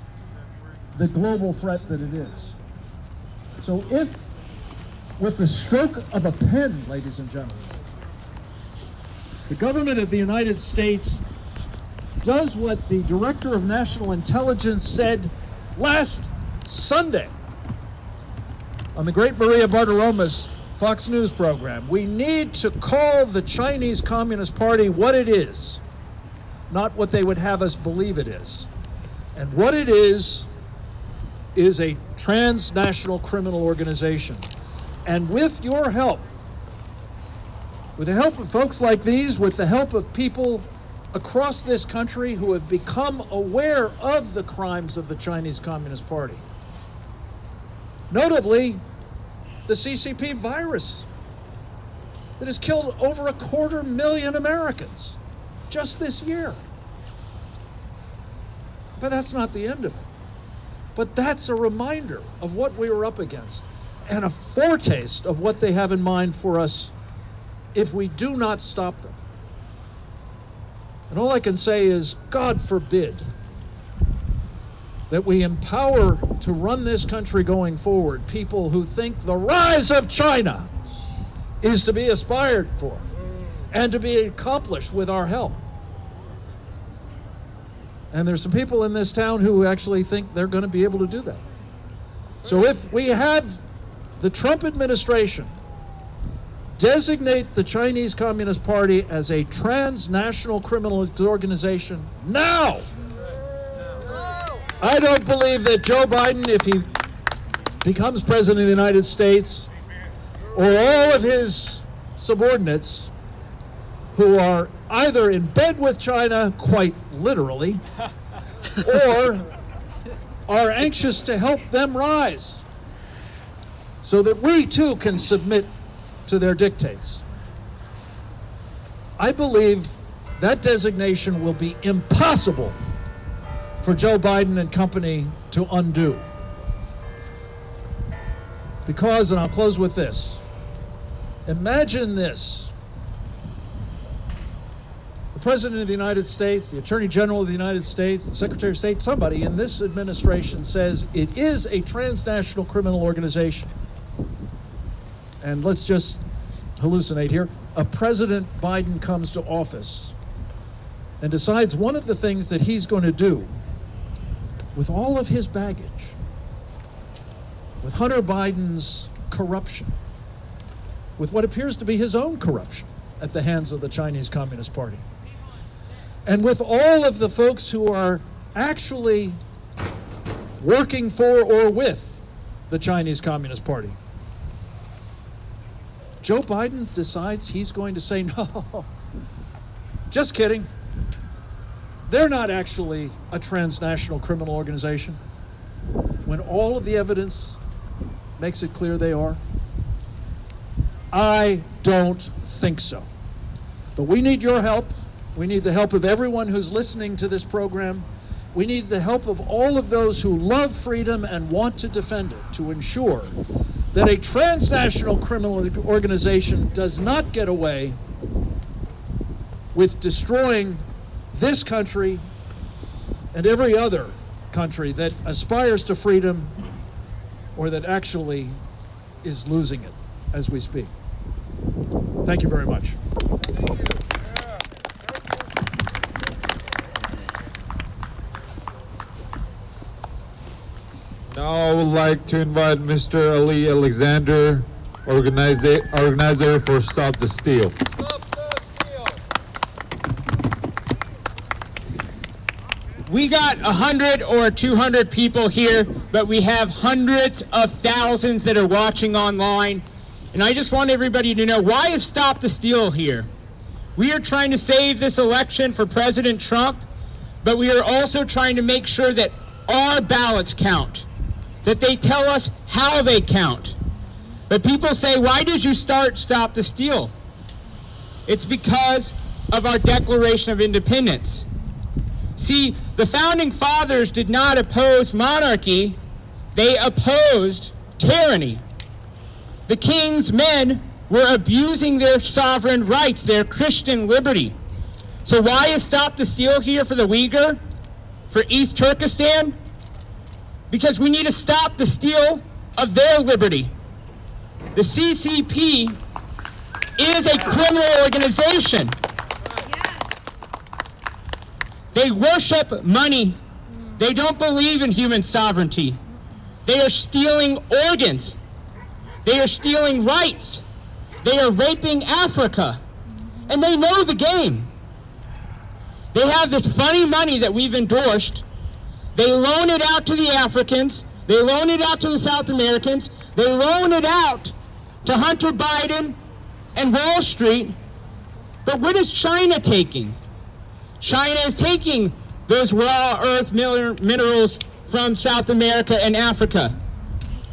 the global threat that it is. So if, with the stroke of a pen, ladies and gentlemen, the government of the United States does what the Director of National Intelligence said last Sunday on the great Maria Bartiromo's Fox News program, we need to call the Chinese Communist Party what it is, not what they would have us believe it is. And what it is a transnational criminal organization. And with your help, with the help of folks like these, with the help of people across this country who have become aware of the crimes of the Chinese Communist Party, notably the CCP virus that has killed over 250,000 Americans just this year. But that's not the end of it. But that's a reminder of what we were up against and a foretaste of what they have in mind for us if we do not stop them. And all I can say is, God forbid that we empower to run this country going forward people who think the rise of China is to be aspired for and to be accomplished with our help. And there's some people in this town who actually think they're going to be able to do that. So if we have the Trump administration designate the Chinese Communist Party as a transnational criminal organization now, I don't believe that Joe Biden, if he becomes president of the United States, or all of his subordinates who are either in bed with China, quite literally, or are anxious to help them rise so that we too can submit to their dictates. I believe that designation will be impossible for Joe Biden and company to undo. Because, and I'll close with this, imagine this. The President of the United States, the Attorney General of the United States, the Secretary of State, somebody in this administration says it is a transnational criminal organization. And let's just hallucinate here. A President Biden comes to office and decides one of the things that he's going to do with all of his baggage, with Hunter Biden's corruption, with what appears to be his own corruption at the hands of the Chinese Communist Party, and with all of the folks who are actually working for or with the Chinese Communist Party, Joe Biden decides he's going to say, no, just kidding. They're not actually a transnational criminal organization, when all of the evidence makes it clear they are. I don't think so. But we need your help. We need the help of everyone who's listening to this program. We need the help of all of those who love freedom and want to defend it to ensure that a transnational criminal organization does not get away with destroying this country and every other country that aspires to freedom or that actually is losing it as we speak. Thank you very much.
Now I would like to invite Mr. Ali Alexander, organizer for Stop the Steal.
We got 100 or 200 people here, but we have hundreds of thousands that are watching online. And I just want everybody to know, why is Stop the Steal here? We are trying to save this election for President Trump, but we are also trying to make sure that our ballots count, that they tell us how they count. But people say, why did you start Stop the Steal? It's because of our Declaration of Independence. See, the Founding Fathers did not oppose monarchy, they opposed tyranny. The king's men were abusing their sovereign rights, their Christian liberty. So why is Stop the Steal here for the Uyghur, for East Turkestan? Because we need to stop the steal of their liberty. The CCP is a criminal organization. They worship money. They don't believe in human sovereignty. They are stealing organs. They are stealing rights. They are raping Africa. And they know the game. They have this funny money that we've endorsed. They loan it out to the Africans. They loan it out to the South Americans. They loan it out to Hunter Biden and Wall Street. But what is China taking? China is taking those raw earth minerals from South America and Africa.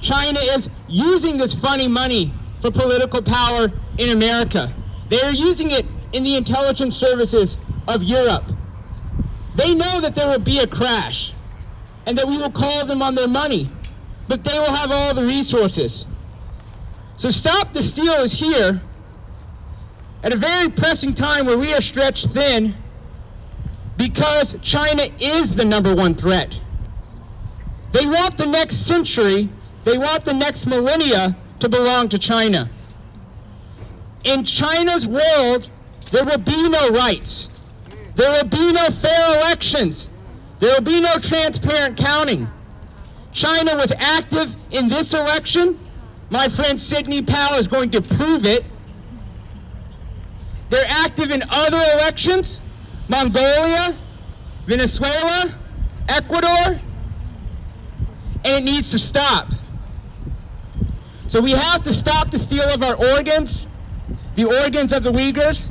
China is using this funny money for political power in America. They are using it in the intelligence services of Europe. They know that there will be a crash and that we will call them on their money, but they will have all the resources. So Stop the Steal is here at a very pressing time where we are stretched thin, because China is the #1 threat. They want the next century, they want the next millennia to belong to China. In China's world, there will be no rights. There will be no fair elections. There will be no transparent counting. China was active in this election. My friend Sidney Powell is going to prove it. They're active in other elections. Mongolia, Venezuela, Ecuador, and it needs to stop. So we have to stop the steal of our organs, the organs of the Uyghurs,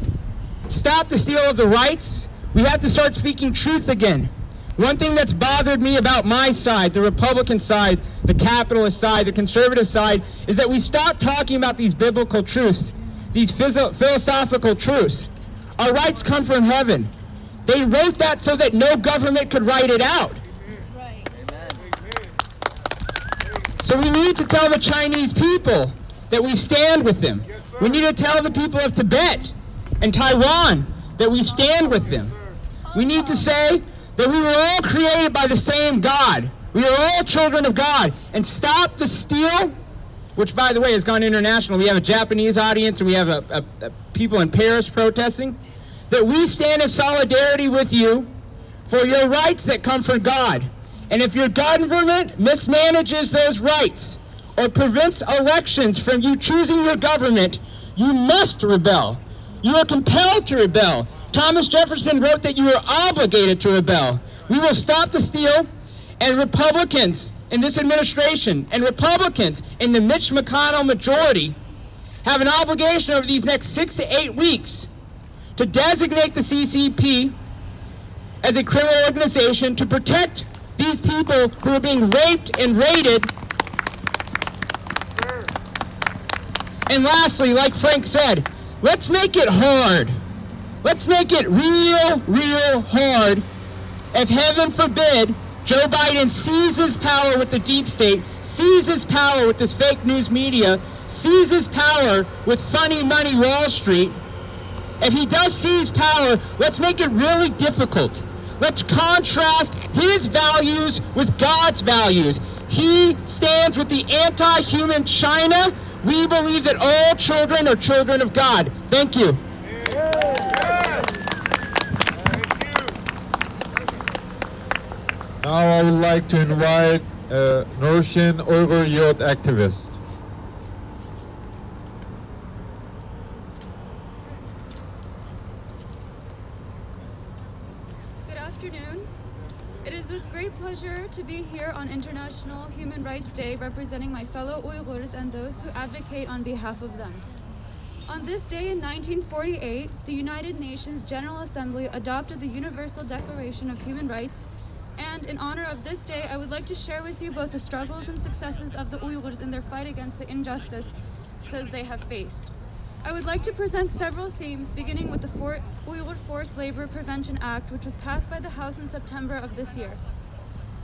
stop the steal of the rights. We have to start speaking truth again. One thing that's bothered me about my side, the Republican side, the capitalist side, the conservative side, is that we stop talking about these biblical truths, these philosophical truths. Our rights come from heaven. They wrote that so that no government could write it out. So we need to tell the Chinese people that we stand with them. We need to tell the people of Tibet and Taiwan that we stand with them. We need to say that we were all created by the same God. We are all children of God. And stop the steal, which, by the way, has gone international. We have a Japanese audience and we have people in Paris protesting. that we stand in solidarity with you for your rights that come from God. And if your government mismanages those rights or prevents elections from you choosing your government, you must rebel. You are compelled to rebel. Thomas Jefferson wrote that you are obligated to rebel. We will stop the steal, and Republicans in this administration and Republicans in the Mitch McConnell majority have an obligation over these next 6 to 8 weeks to designate the CCP as a criminal organization to protect these people who are being raped and raided. And lastly, like Frank said, let's make it hard. Let's make it real hard. If heaven forbid, Joe Biden seizes power with the deep state, seizes power with this fake news media, seizes power with funny money Wall Street. If he does seize power, let's make it really difficult. Let's contrast his values with God's values. He stands with the anti-human China. We believe that all children are children of God. Thank you.
Now I would like to invite Norwegian Uyghur youth activist.
Good afternoon. It is with great pleasure to be here on International Human Rights Day representing my fellow Uyghurs and those who advocate on behalf of them. On this day in 1948, the United Nations General Assembly adopted the Universal Declaration of Human Rights, and in honor of this day, I would like to share with you both the struggles and successes of the Uyghurs in their fight against the injustices they have faced. I would like to present several themes, beginning with the Uyghur Forced Labor Prevention Act, which was passed by the House in September of this year.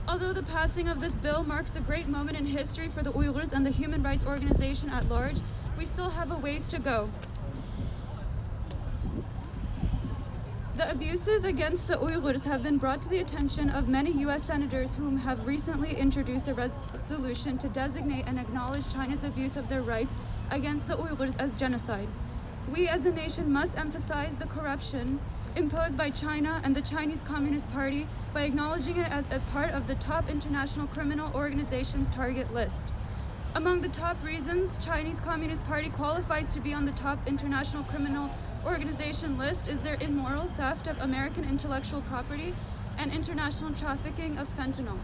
Although the passing of this bill marks a great moment in history for the Uyghurs and the human rights organization at large, we still have a ways to go. The abuses against the Uyghurs have been brought to the attention of many U.S. senators whom have recently introduced a resolution to designate and acknowledge China's abuse of their rights against the Uyghurs as genocide. We as a nation must emphasize the corruption imposed by China and the Chinese Communist Party by acknowledging it as a part of the top International Criminal Organization's target list. Among the top reasons Chinese Communist Party qualifies to be on the top International Criminal Organization list is their immoral theft of American intellectual property and international trafficking of fentanyl.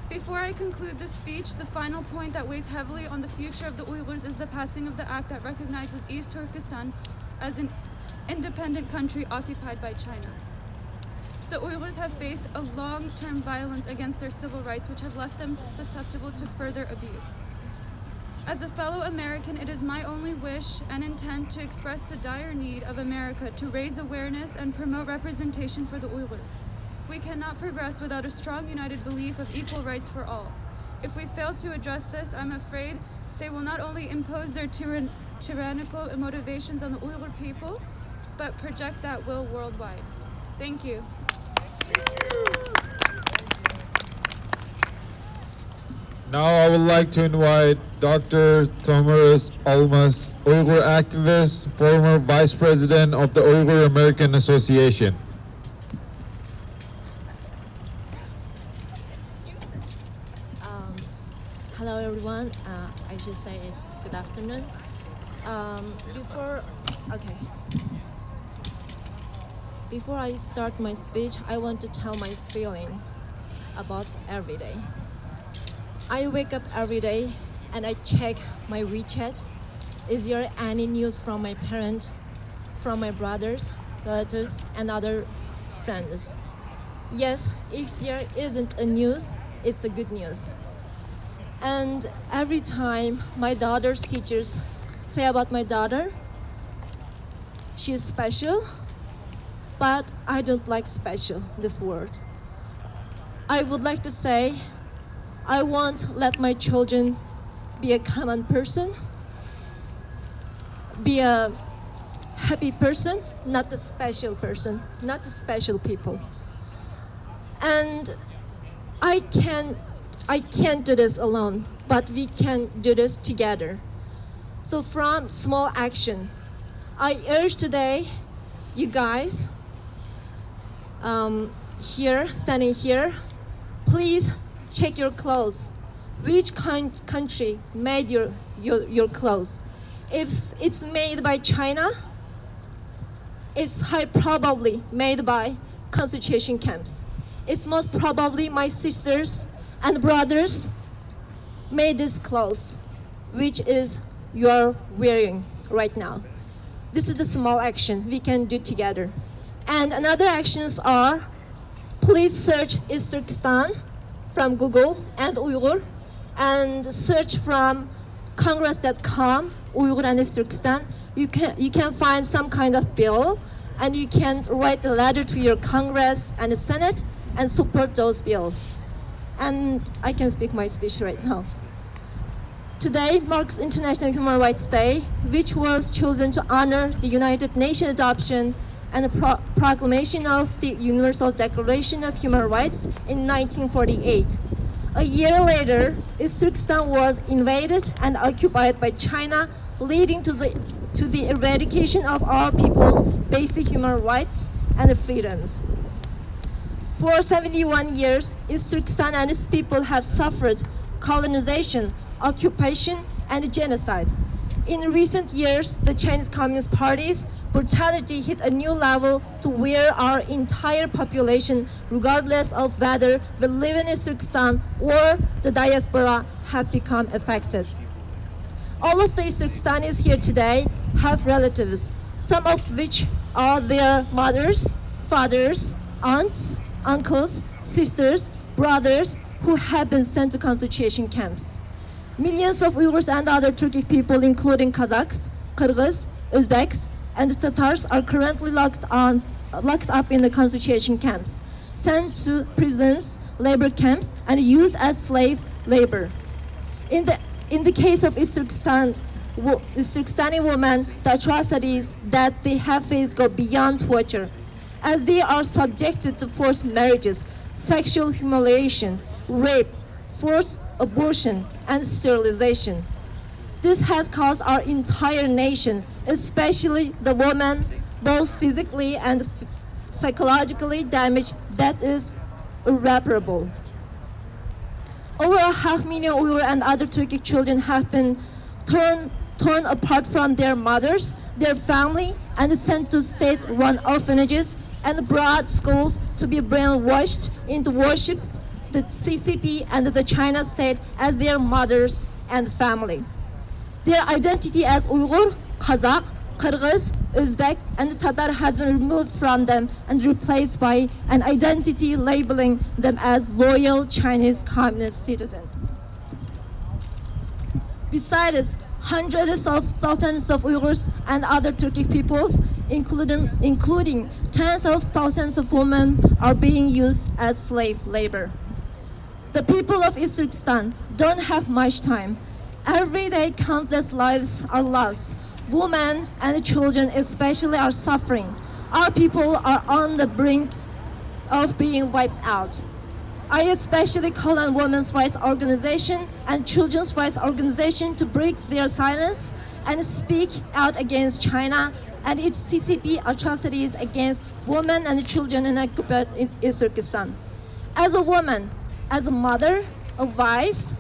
Before I conclude this speech, the final point that weighs heavily on the future of the Uyghurs is the passing of the act that recognizes East Turkestan as an independent country occupied by China. The Uyghurs have faced a long-term violence against their civil rights, which have left them susceptible to further abuse. As a fellow American, it is my only wish and intent to express the dire need of America to raise awareness and promote representation for the Uyghurs. We cannot progress without a strong, united belief of equal rights for all. If we fail to address this, I'm afraid they will not only impose their tyrannical motivations on the Uyghur people, but project that will worldwide. Thank you.
Now I would like to invite Dr. Tomiris Olmaz, Uyghur activist, former Vice President of the Uyghur American Association.
Hello everyone, I should say it's good afternoon. Before I start my speech, I want to tell my feeling about every day. I wake up every day and I check my WeChat. Is there any news from my parents, from my brothers, relatives, and other friends? Yes, if there isn't a news, it's a good news. And every time my daughter's teachers say about my daughter, she's special, but I don't like special, this word. I would like to say, I won't let my children be a common person, be a happy person, not a special person, not a special people. And I can't do this alone, but we can do this together. So from small action, I urge today you guys here, standing here, please check your clothes. Which country made your clothes? If it's made by China, it's high probably made by concentration camps. It's most probably my sisters and brothers made this clothes, which is you're wearing right now. This is the small action we can do together. And another actions are, please search East Turkestan from Google and Uyghur, and search from congress.com, Uyghur and East Turkestan. You can find some kind of bill, and you can write a letter to your Congress and the Senate and support those bills. And I can speak my speech right now. Today marks International Human Rights Day, which was chosen to honor the United Nations adoption and the proclamation of the Universal Declaration of Human Rights in 1948. A year later, East Turkestan was invaded and occupied by China, leading to the eradication of our people's basic human rights and freedoms. For 71 years, East Turkestan and its people have suffered colonization, occupation, and genocide. In recent years, the Chinese Communist Party's brutality hit a new level to where our entire population, regardless of whether we live in East Turkestan or the diaspora, have become affected. All of the East Turkestanis here today have relatives, some of which are their mothers, fathers, aunts, uncles, sisters, brothers who have been sent to concentration camps. Millions of Uyghurs and other Turkic people, including Kazakhs, Kyrgyz, Uzbeks, and Tatars, are currently locked up in the concentration camps, sent to prisons, labor camps, and used as slave labor. In the case of East Turkestani women, the atrocities that they have faced go beyond torture, as they are subjected to forced marriages, sexual humiliation, rape, forced abortion, and sterilization. This has caused our entire nation, especially the women, both physically and psychologically damage that is irreparable. Over 500,000 Uyghur and other Turkic children have been torn apart from their mothers, their family, and sent to state-run orphanages and broad schools to be brainwashed into worship the CCP and the China state as their mothers and family. Their identity as Uyghur, Kazakh, Kyrgyz, Uzbek, and Tatar has been removed from them and replaced by an identity labeling them as loyal Chinese communist citizens. Besides, hundreds of thousands of Uyghurs and other Turkic peoples, including tens of thousands of women, are being used as slave labor. The people of East Turkestan don't have much time. Every day, countless lives are lost. Women and children especially are suffering. Our people are on the brink of being wiped out. I especially call on women's rights organization and children's rights organization to break their silence and speak out against China and its CCP atrocities against women and children in occupied East Turkestan. As a woman, as a mother, a wife,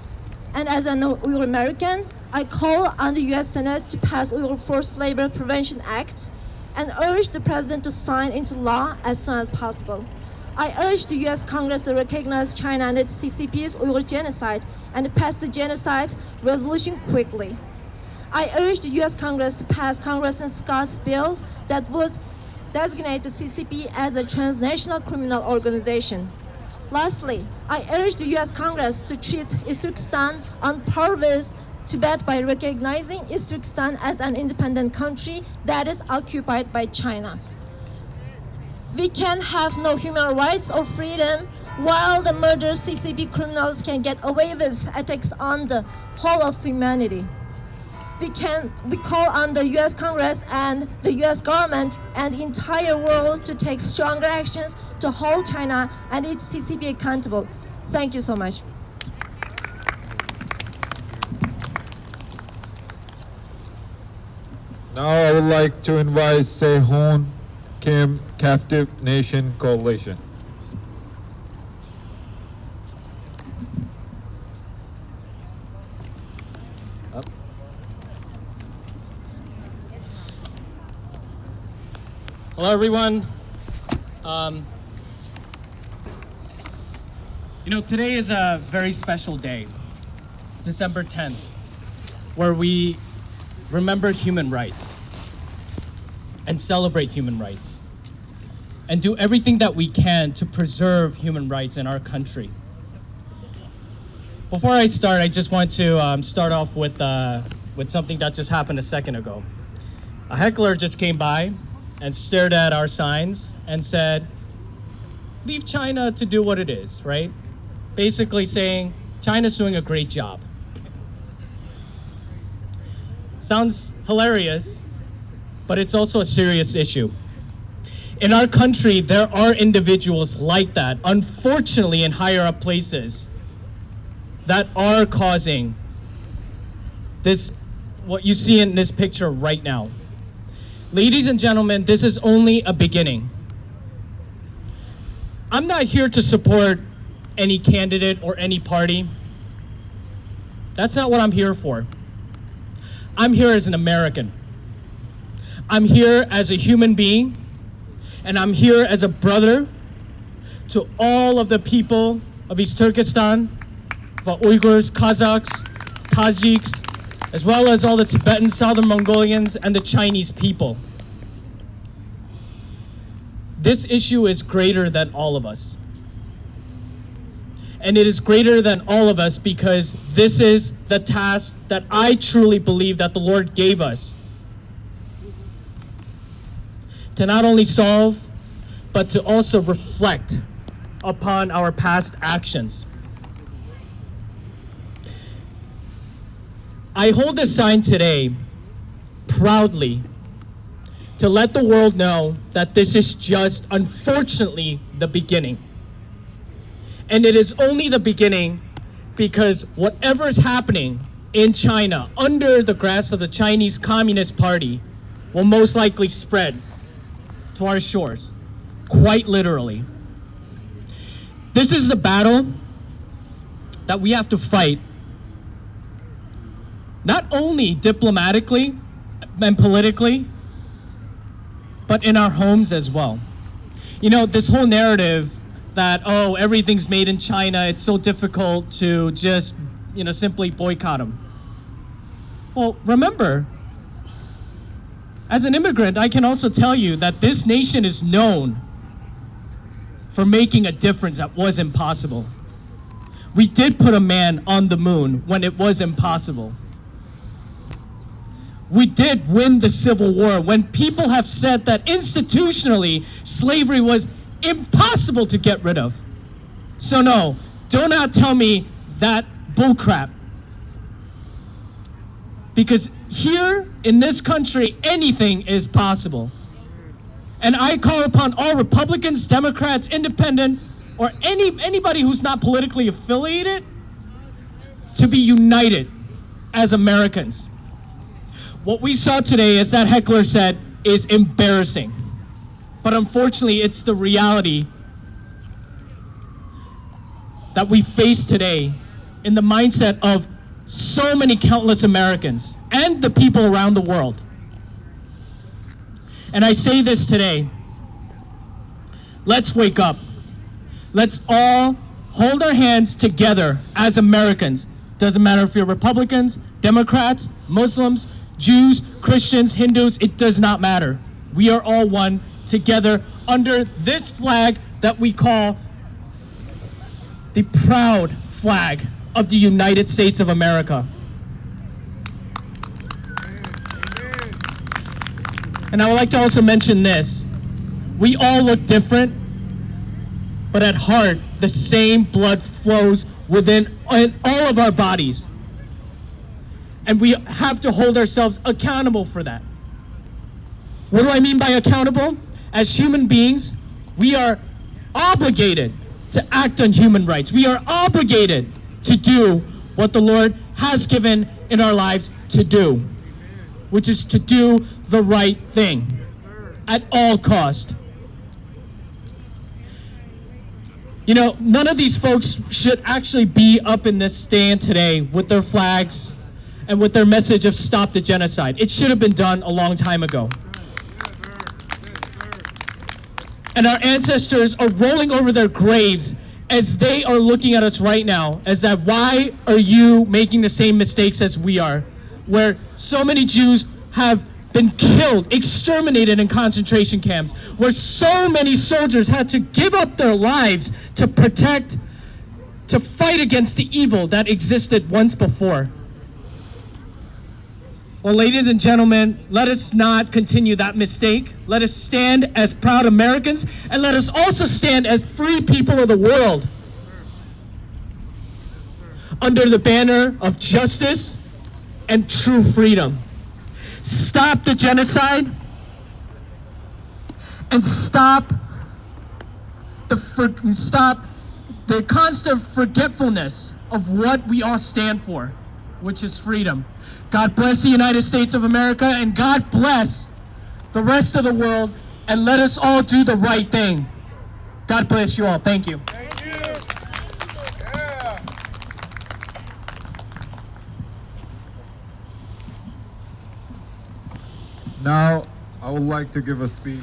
and as an Uyghur American, I call on the U.S. Senate to pass Uyghur Forced Labor Prevention Act and urge the President to sign into law as soon as possible. I urge the U.S. Congress to recognize China and its CCP's Uyghur genocide and pass the genocide resolution quickly. I urge the U.S. Congress to pass Congressman Scott's bill that would designate the CCP as a transnational criminal organization. Lastly, I urge the U.S. Congress to treat East Turkestan on par with Tibet by recognizing East Turkestan as an independent country that is occupied by China. We can have no human rights or freedom while the murderous CCP criminals can get away with attacks on the whole of humanity. We call on the U.S. Congress and the U.S. government and the entire world to take stronger actions to hold China and its CCP accountable. Thank you so much.
Now I would like to invite Sehun Kim Captive Nation Coalition.
Hello, everyone. Today is a very special day, December 10th, where we remember human rights and celebrate human rights and do everything that we can to preserve human rights in our country. Before I start, I just want to start off with something that just happened a second ago. A heckler just came by and stared at our signs and said, leave China to do what it is, right? Basically saying, China's doing a great job. Sounds hilarious, but it's also a serious issue. In our country, there are individuals like that, unfortunately in higher up places, that are causing this, what you see in this picture right now. Ladies and gentlemen, this is only a beginning. I'm not here to support any candidate or any party. That's not what I'm here for. I'm here as an American. I'm here as a human being, and I'm here as a brother to all of the people of East Turkestan, the Uyghurs, Kazakhs, Tajiks, as well as all the Tibetan, Southern Mongolians, and the Chinese people. This issue is greater than all of us. And it is greater than all of us because this is the task that I truly believe that the Lord gave us to not only solve, but to also reflect upon our past actions. I hold this sign today proudly to let the world know that this is just, unfortunately, the beginning. And it is only the beginning because whatever is happening in China under the grasp of the Chinese Communist Party will most likely spread to our shores, quite literally. This is the battle that we have to fight, not only diplomatically and politically, but in our homes as well. This whole narrative that, oh, everything's made in China, it's so difficult to just, simply boycott them. Well, remember, as an immigrant, I can also tell you that this nation is known for making a difference that was impossible. We did put a man on the moon when it was impossible. We did win the Civil War when people have said that institutionally slavery was impossible to get rid of. So no, do not tell me that bullcrap. Because here in this country, anything is possible. And I call upon all Republicans, Democrats, Independent, or anybody who's not politically affiliated to be united as Americans. What we saw today, as that heckler said, is embarrassing. But unfortunately, it's the reality that we face today in the mindset of so many countless Americans and the people around the world. And I say this today, let's wake up. Let's all hold our hands together as Americans. Doesn't matter if you're Republicans, Democrats, Muslims, Jews, Christians, Hindus, it does not matter. We are all one together under this flag that we call the proud flag of the United States of America. And I would like to also mention this. We all look different, but at heart, the same blood flows within all of our bodies. And we have to hold ourselves accountable for that. What do I mean by accountable? As human beings, we are obligated to act on human rights. We are obligated to do what the Lord has given in our lives to do, which is to do the right thing at all cost. You know, none of these folks should actually be up in this stand today with their flags and with their message of stop the genocide. It should have been done a long time ago. And our ancestors are rolling over their graves as they are looking at us right now, as that, why are you making the same mistakes as we are? Where so many Jews have been killed, exterminated in concentration camps, where so many soldiers had to give up their lives to protect, to fight against the evil that existed once before. Well, ladies and gentlemen, let us not continue that mistake. Let us stand as proud Americans, and let us also stand as free people of the world under the banner of justice and true freedom. Stop the genocide and stop the constant forgetfulness of what we all stand for, which is freedom. God bless the United States of America, and God bless the rest of the world, and let us all do the right thing. God bless you all. Thank you.
Now, I would like to give a speech.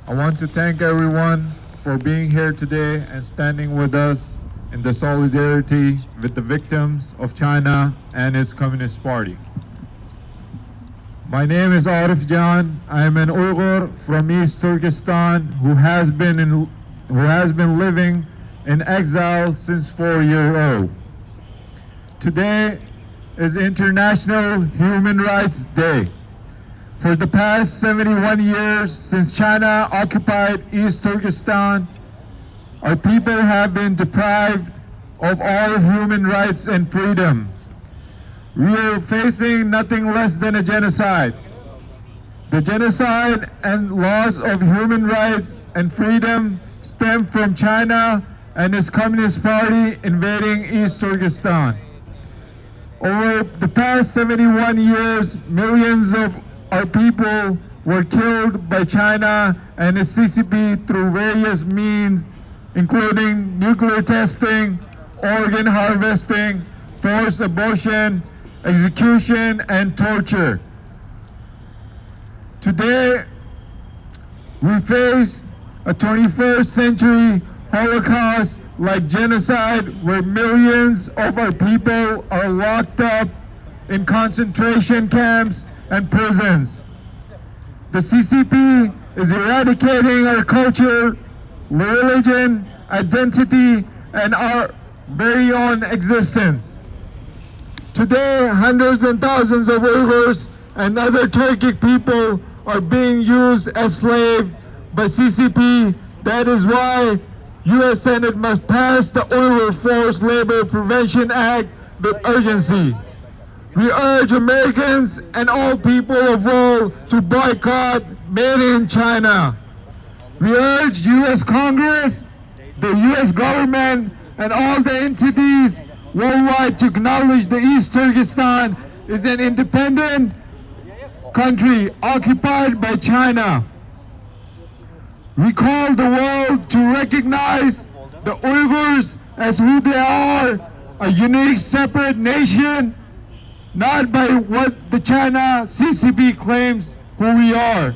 I want to thank everyone for being here today and standing with us in the solidarity with the victims of China and its Communist Party. My name is Arif Jan. I am an Uyghur from East Turkestan who has been living in exile since 4 years old. Today is International Human Rights Day. For the past 71 years since China occupied East Turkestan, our people have been deprived of all human rights and freedom. We are facing nothing less than a genocide. The genocide and loss of human rights and freedom stem from China and its Communist Party invading East Turkestan. Over the past 71 years, millions of our people were killed by China and its CCP through various means, including nuclear testing, organ harvesting, forced abortion, execution, and torture. Today, we face a 21st century Holocaust like genocide where millions of our people are locked up in concentration camps and prisons. The CCP is eradicating our culture, religion, identity, and our very own existence. Today, hundreds and thousands of Uyghurs and other Turkic people are being used as slaves by CCP. That is why U.S. Senate must pass the Uyghur Forced Labor Prevention Act with urgency. We urge Americans and all people of the world to boycott Made in China. We urge U.S. Congress, the U.S. government, and all the entities worldwide to acknowledge the East Turkestan is an independent country occupied by China. We call the world to recognize the Uyghurs as who they are, a unique, separate nation, not by what the China CCP claims who we are.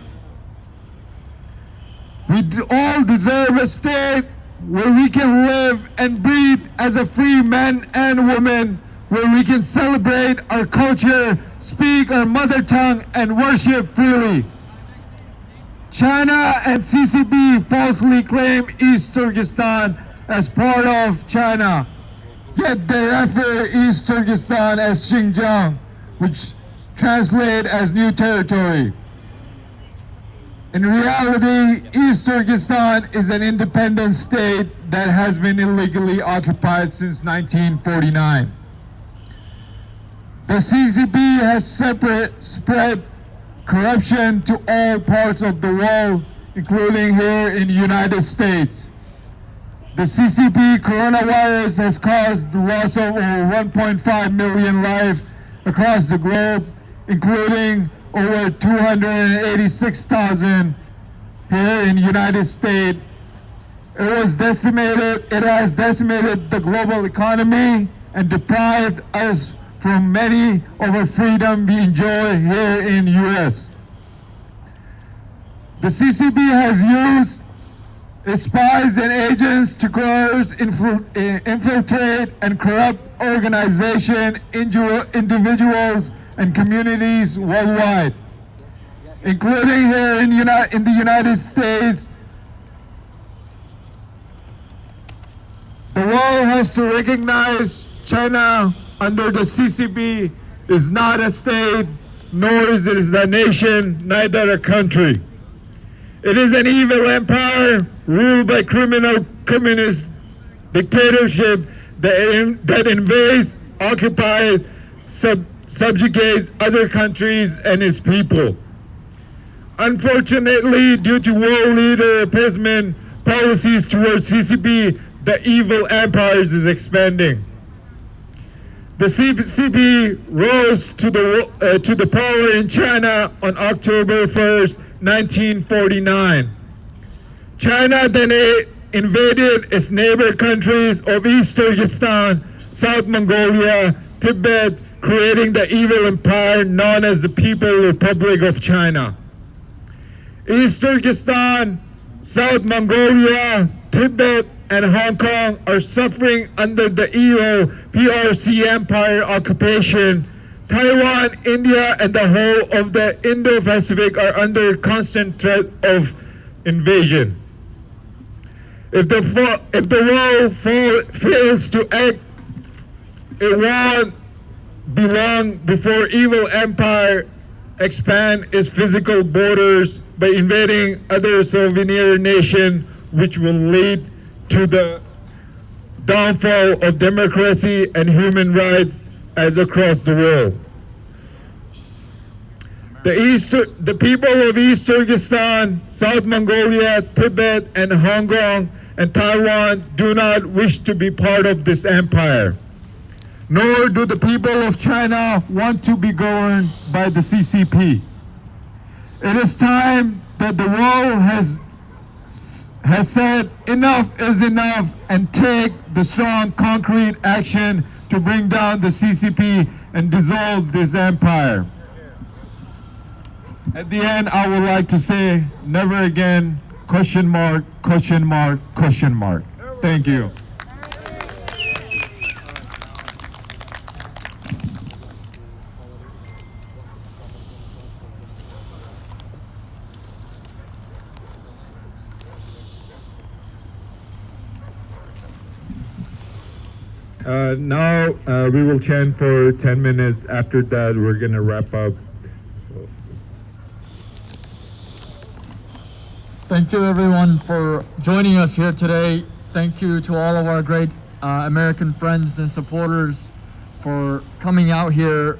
We all deserve a state where we can live and breathe as a free man and woman, where we can celebrate our culture, speak our mother tongue, and worship freely. China and CCP falsely claim East Turkestan as part of China, yet they refer East Turkestan as Xinjiang, which translates as New Territory. In reality, East Turkestan is an independent state that has been illegally occupied since 1949. The CCP has spread corruption to all parts of the world, including here in the United States. The CCP coronavirus has caused the loss of over 1.5 million lives across the globe, including over 286,000 here in the United States. It has decimated the global economy and deprived us from many of our freedom we enjoy here in the US. The CCP has used its spies and agents to coerce, infiltrate, and corrupt organizations, individuals, and communities worldwide, including here in the United States. The world has to recognize China under the CCP is not a state, nor is it a nation, neither a country. It is an evil empire ruled by criminal communist dictatorship that invades, occupies, subjugates other countries and its people. Unfortunately, due to world leader appeasement policies towards CCP, the evil empire is expanding. The CCP rose to the power in China on October 1st, 1949. China then invaded its neighbor countries of East Turkestan, South Mongolia, Tibet, creating the evil empire known as the People's Republic of China. East Turkestan, South Mongolia, Tibet, and Hong Kong are suffering under the evil PRC Empire occupation. Taiwan, India, and the whole of the Indo-Pacific are under constant threat of invasion. If the world fails to act, it won't be long before evil empire expand its physical borders by invading other sovereign nations, which will lead to the downfall of democracy and human rights as across the world. The people of East Turkestan, South Mongolia, Tibet, and Hong Kong and Taiwan do not wish to be part of this empire. Nor do the people of China want to be governed by the CCP. It is time that the world has said enough is enough and take the strong concrete action to bring down the CCP and dissolve this empire. At the end, I would like to say never again, question mark, question mark, question mark. Thank you. Now we will chant for 10 minutes. After that, we're going to wrap up.
Thank you everyone for joining us here today. Thank you to all of our great American friends and supporters for coming out here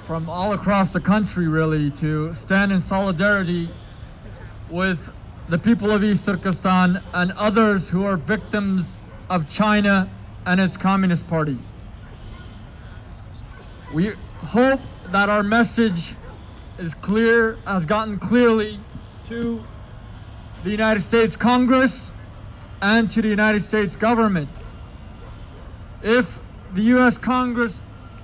from all across the country really to stand in solidarity with the people of East Turkestan and others who are victims of China and its Communist Party. We hope that our message is clear, has gotten clearly to the United States Congress and to the United States government. If the US Congress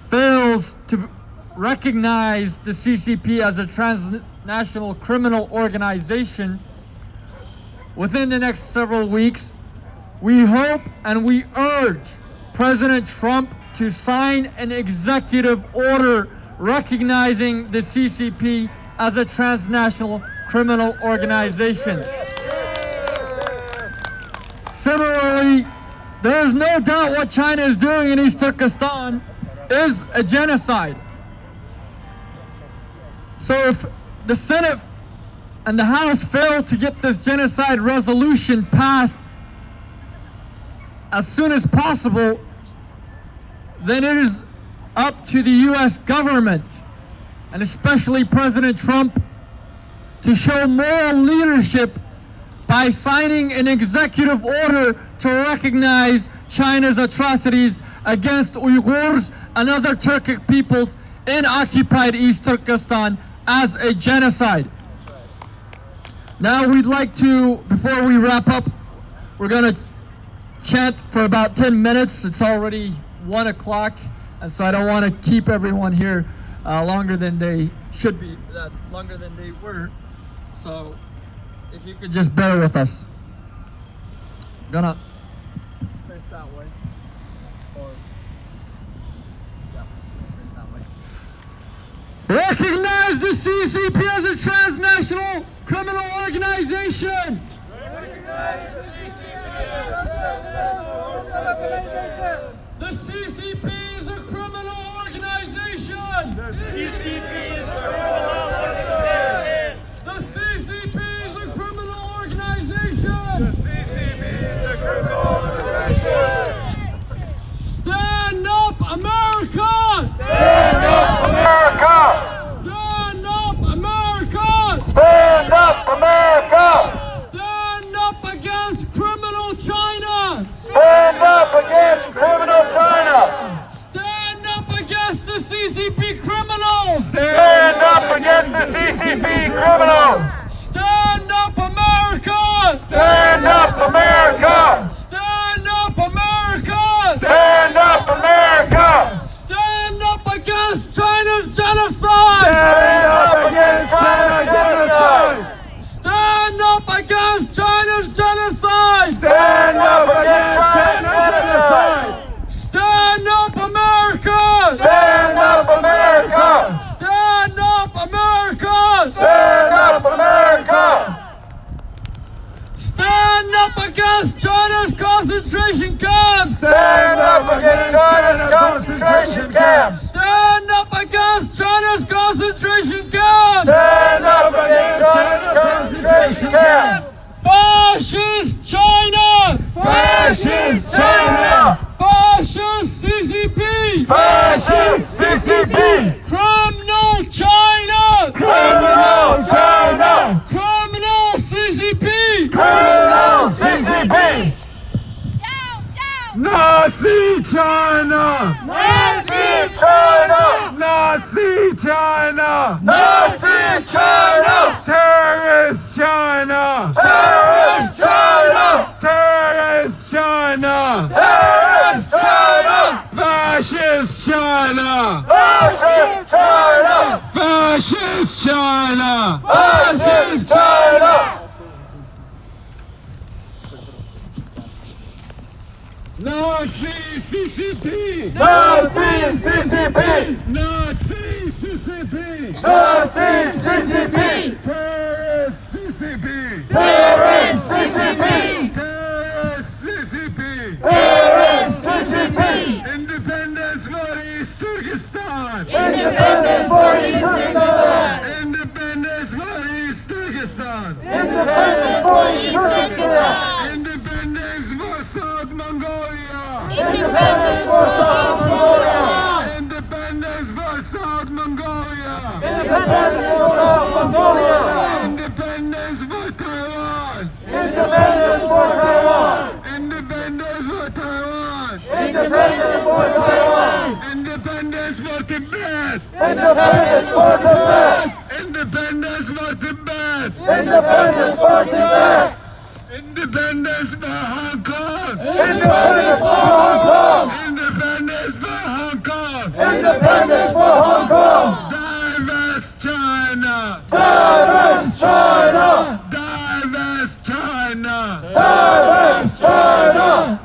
fails to recognize the CCP as a transnational criminal organization within the next several weeks, we hope and we urge President Trump to sign an executive order recognizing the CCP as a transnational criminal organization. Similarly, there is no doubt what China is doing in East Turkestan is a genocide. So if the Senate and the House fail to get this genocide resolution passed as soon as possible, then it is up to the US government, and especially President Trump, to show moral leadership by signing an executive order to recognize China's atrocities against Uyghurs and other Turkic peoples in occupied East Turkestan as a genocide. Now we'd like to, before we wrap up, We're gonna chant for about 10 minutes. It's already 1 o'clock, and so I don't want to keep everyone here longer than they should be, longer than they were. So if you could just bear with us. Gonna face that way. Or, yeah, face that way. Recognize the CCP as a transnational criminal organization. Recognize the CCP as a transnational organization. The CCP is a criminal organization. The CCP is a criminal organization. The CCP is a criminal organization. The CCP is a criminal organization. Stand up, America! Stand up, America! Stand up, America! Stand up, America! Stand up against criminal China! Stand up against criminal China! Stand up against the CCP criminals! Stand up against the CCP criminals! Stand up, America! Stand up, America! Stand up, America! Stand up, America! Stand up against China's genocide! Stand up against China's genocide! Stand up against China's genocide! Stand up against China's genocide! Stand up, America! Stand up, America! Stand up, America! Stand up, America! Stand up against China's concentration camps! Stand up against China's concentration camps! Stand up against China's concentration camps! Stand up against China's concentration camps! Fascist China! Fascist China! Fascist CCP! Fascist CCP! Criminal China! Criminal China! Criminal CCP! Criminal CCP! Nazi China! Nazi China! Nazi China! Nazi China! Terrorist China! Terrorist China! Terrorist China! Terrorist China! Fascist China! Fascist China! Fascist China! Fascist China! Nazi CCP! Nazi CCP! Nazi CCP! Nazi CCP! Terrorist CCP! Terrorist CCP! Terrorist CCP! Terrorist CCP! Independence for East Turkestan! Independence for East Turkestan! Independence for East Turkestan! Independence for East Turkestan! Independence for South Mongolia! Independence for South Mongolia! Independence for South Mongolia! Independence for South Mongolia! Independence for Taiwan! Independence for Taiwan! Independence for Taiwan! Independence for Taiwan! Independence for Tibet! Independence for Tibet! Independence for Tibet! Independence for Tibet! Independence for Hong Kong! Independence for Hong Kong! Independence for Hong Kong! Independence for Hong Kong! Divest China! Divest China! Divest China! Divest China!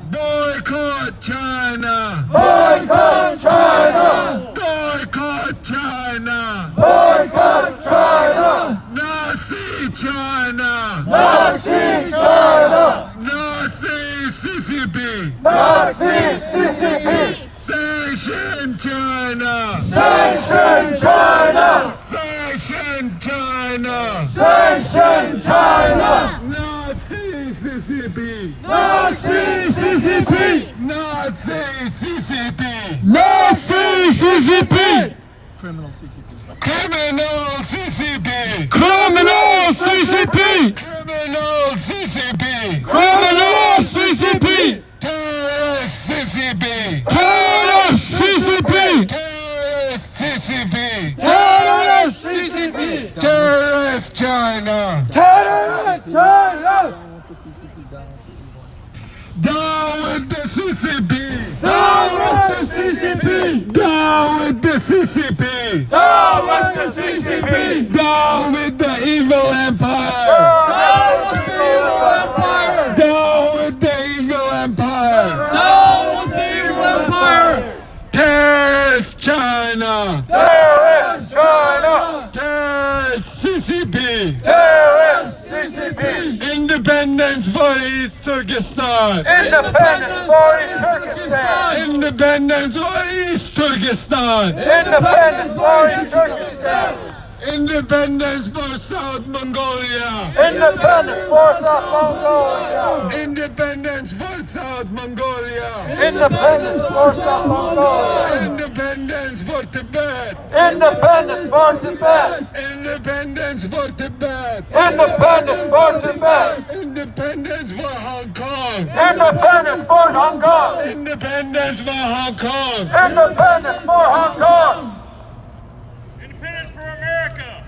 Boycott China! Boycott China! Boycott China! Boycott China! Nazi China! Nazi China! Nazi CCP! Nazi CCP! Sanction China! Sanction China! Sanction China! Sanction China! Nazi CCP! Nazi CCP! Nazi CCP! Nazi CCP! Criminal CCP! Criminal CCP! Criminal CCP! Criminal CCP! Criminal CCP! Terrorist CCP! Terrorist CCP! Terrorist CCP! Terrorist CCP! Terrorist China! Terrorist China!
CCP!
Down with the CCP!
Down with the CCP!
Down with the CCP!
Down with the evil empire!
Down with the evil empire!
Down with the evil empire!
Down with the evil empire!
Terrorist China!
Terrorist China!
Terrorist CCP!
Terrorist CCP!
Independence for East Turkestan!
Independence for East Turkestan!
Independence for East Turkestan!
Independence for East Turkestan!
Independence for South Mongolia!
Independence for South Mongolia!
Independence for South Mongolia!
Independence for South Mongolia!
Independence for Tibet!
Independence for Tibet!
Independence for Tibet!
Independence for Tibet!
Independence for Hong Kong!
Independence for Hong Kong!
Independence for Hong Kong!
Independence for Hong Kong!
Independence for America!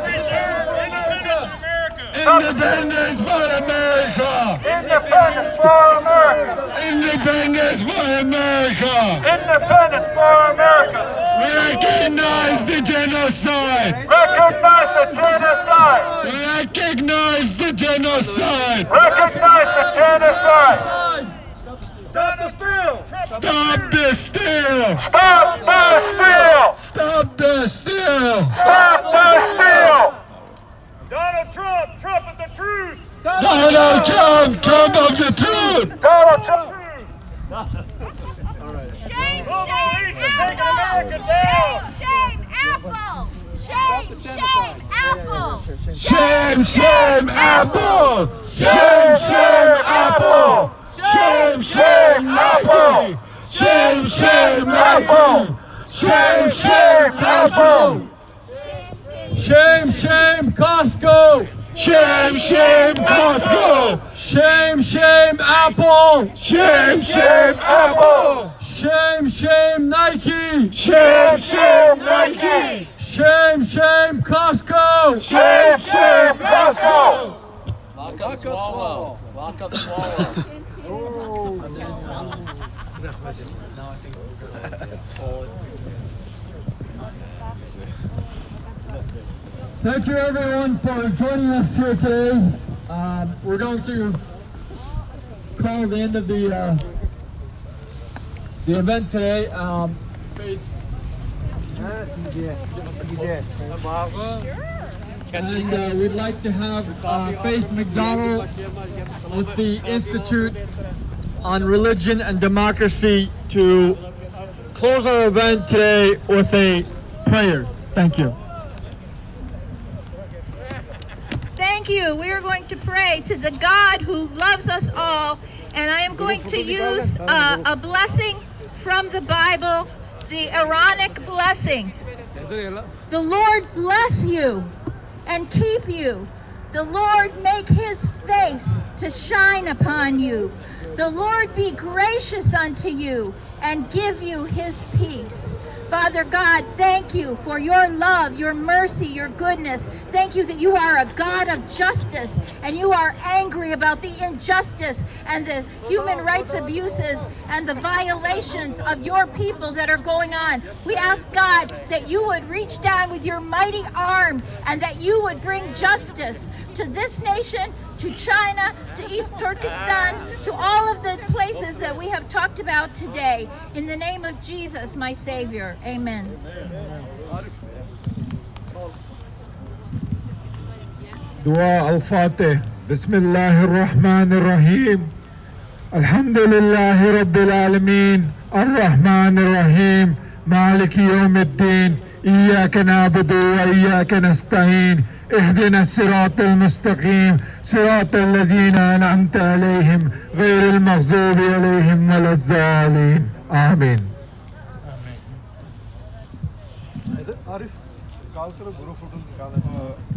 Preserve independence of America!
Independence for America!
Independence for America!
Independence for America!
Independence for America!
Recognize the genocide!
Recognize the genocide!
Recognize the genocide!
Recognize the genocide!
Stop the steal!
Stop the steal!
Stop the steal!
Stop the steal!
Stop the steal!
Donald Trump, Trump of the truth!
Donald Trump, Trump of the truth!
Donald Trump!
Shame, America down!
Shame, Apple! Shame, Apple!
Shame, shame, Apple! Shame, shame, Apple! Shame, shame, Apple! Shame, shame, Apple! Shame, shame, Apple!
Shame, shame, Costco!
Shame, shame, Costco!
Shame, shame, Apple!
Shame, shame, Apple!
Shame, shame, Nike!
Shame, shame, Nike!
Shame, shame, Costco!
Shame, shame, Costco!
Lock up, swallow. Lock up, swallow.
Thank you everyone for joining us here today. We're going to call the end of the event today. And we'd like to have Faith McDonald with the Institute on Religion and Democracy to close our event today with a prayer. Thank you.
Thank you. We are going to pray to the God who loves us all, and I am going to use a blessing from the Bible, the Aaronic blessing. The Lord bless you and keep you. The Lord make his face to shine upon you. The Lord be gracious unto you and give you his peace. Father God, thank you for your love, your mercy, your goodness. Thank you that you are a God of justice and you are angry about the injustice and the human rights abuses and the violations of your people that are going on. We ask God that you would reach down with your mighty arm and that you would bring justice to this nation, to China, to East Turkestan, to all of the places that we have talked about today. In the name of Jesus, my Savior. Amen.
دعاء الفاتح بسم الله الرحمن الرحيم الحمد لله رب العالمين الرحمن الرحيم مالك يوم الدين إياك نعبد وإياك نستعين اهدنا الصراط المستقيم صراط الذين أنعمت عليهم غير المغضوب عليهم ولا الضالين آمين.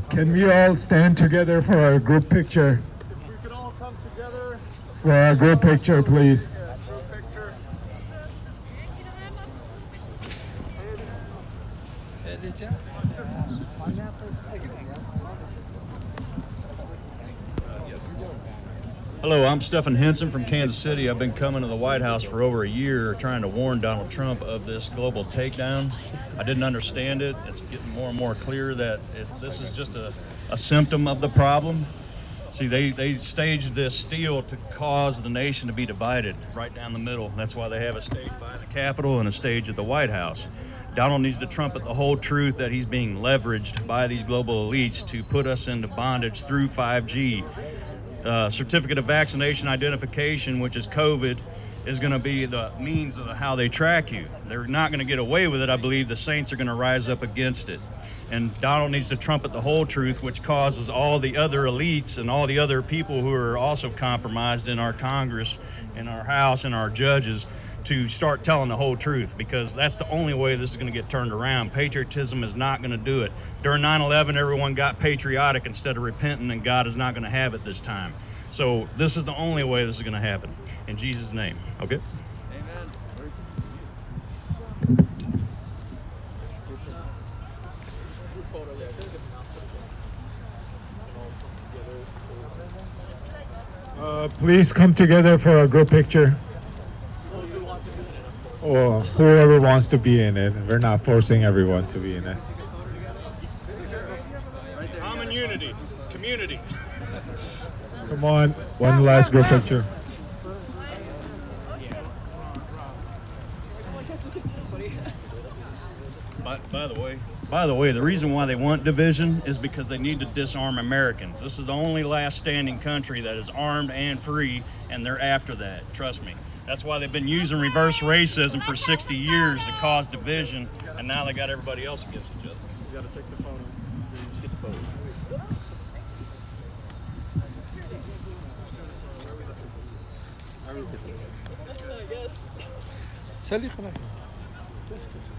Can we all stand together for our group picture?
We could all come together.
For our group picture, please.
Picture.
Hello, I'm Stephen Henson from Kansas City. I've been coming to the White House for over a year trying to warn Donald Trump of this global takedown. I didn't understand it. It's getting more and more clear that this is just a symptom of the problem. See, they staged this steal to cause the nation to be divided right down the middle. That's why they have a stage by the Capitol and a stage at the White House. Donald needs to trumpet the whole truth that he's being leveraged by these global elites to put us into bondage through 5G. Certificate of vaccination identification, which is COVID, is going to be the means of how they track you. They're not going to get away with it. I believe the saints are going to rise up against it. And Donald needs to trumpet the whole truth, which causes all the other elites and all the other people who are also compromised in our Congress, in our House, and our judges to start telling the whole truth, because that's the only way this is going to get turned around. Patriotism is not going to do it. During 9/11, everyone got patriotic instead of repenting, and God is not going to have it this time. So this is the only way this is going to happen. In Jesus' name. Okay?
Please come together for a group picture. Or whoever wants to be in it. We're not forcing everyone to be in it.
Common unity, community.
Come on, one last group picture.
By the way, the reason why they want division is because they need to disarm Americans. This is the only last standing country that is armed and free, and they're after that. Trust me. That's why they've been using reverse racism for 60 years to cause division, and now they got everybody else against each other.
You gotta take the photo. Get the photo. Salut, comment? Qu'est-ce que c'est?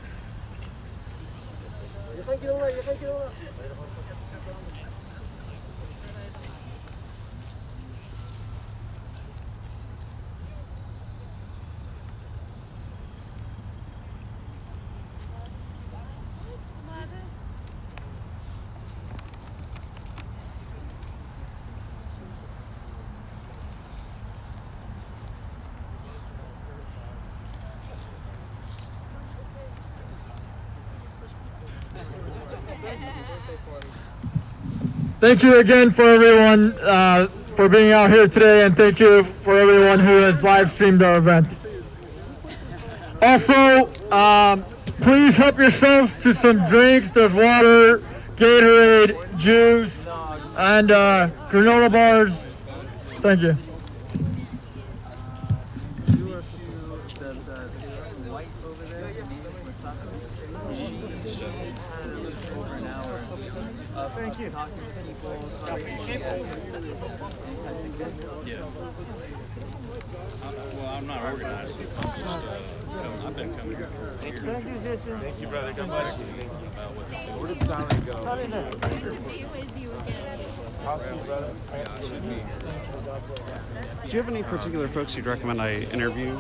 Thank you again for everyone for being out here today, and thank you for everyone who has live streamed our event. Also, please help yourselves to some drinks. There's water, Gatorade, juice, and granola bars. Thank you.
Thank you.
Well, I'm not organized. I've been coming here.
Thank you, Jason. Thank you, brother. God bless you. Where did Sally go? I'll see you, brother.
Do you have any particular folks you'd recommend I interview?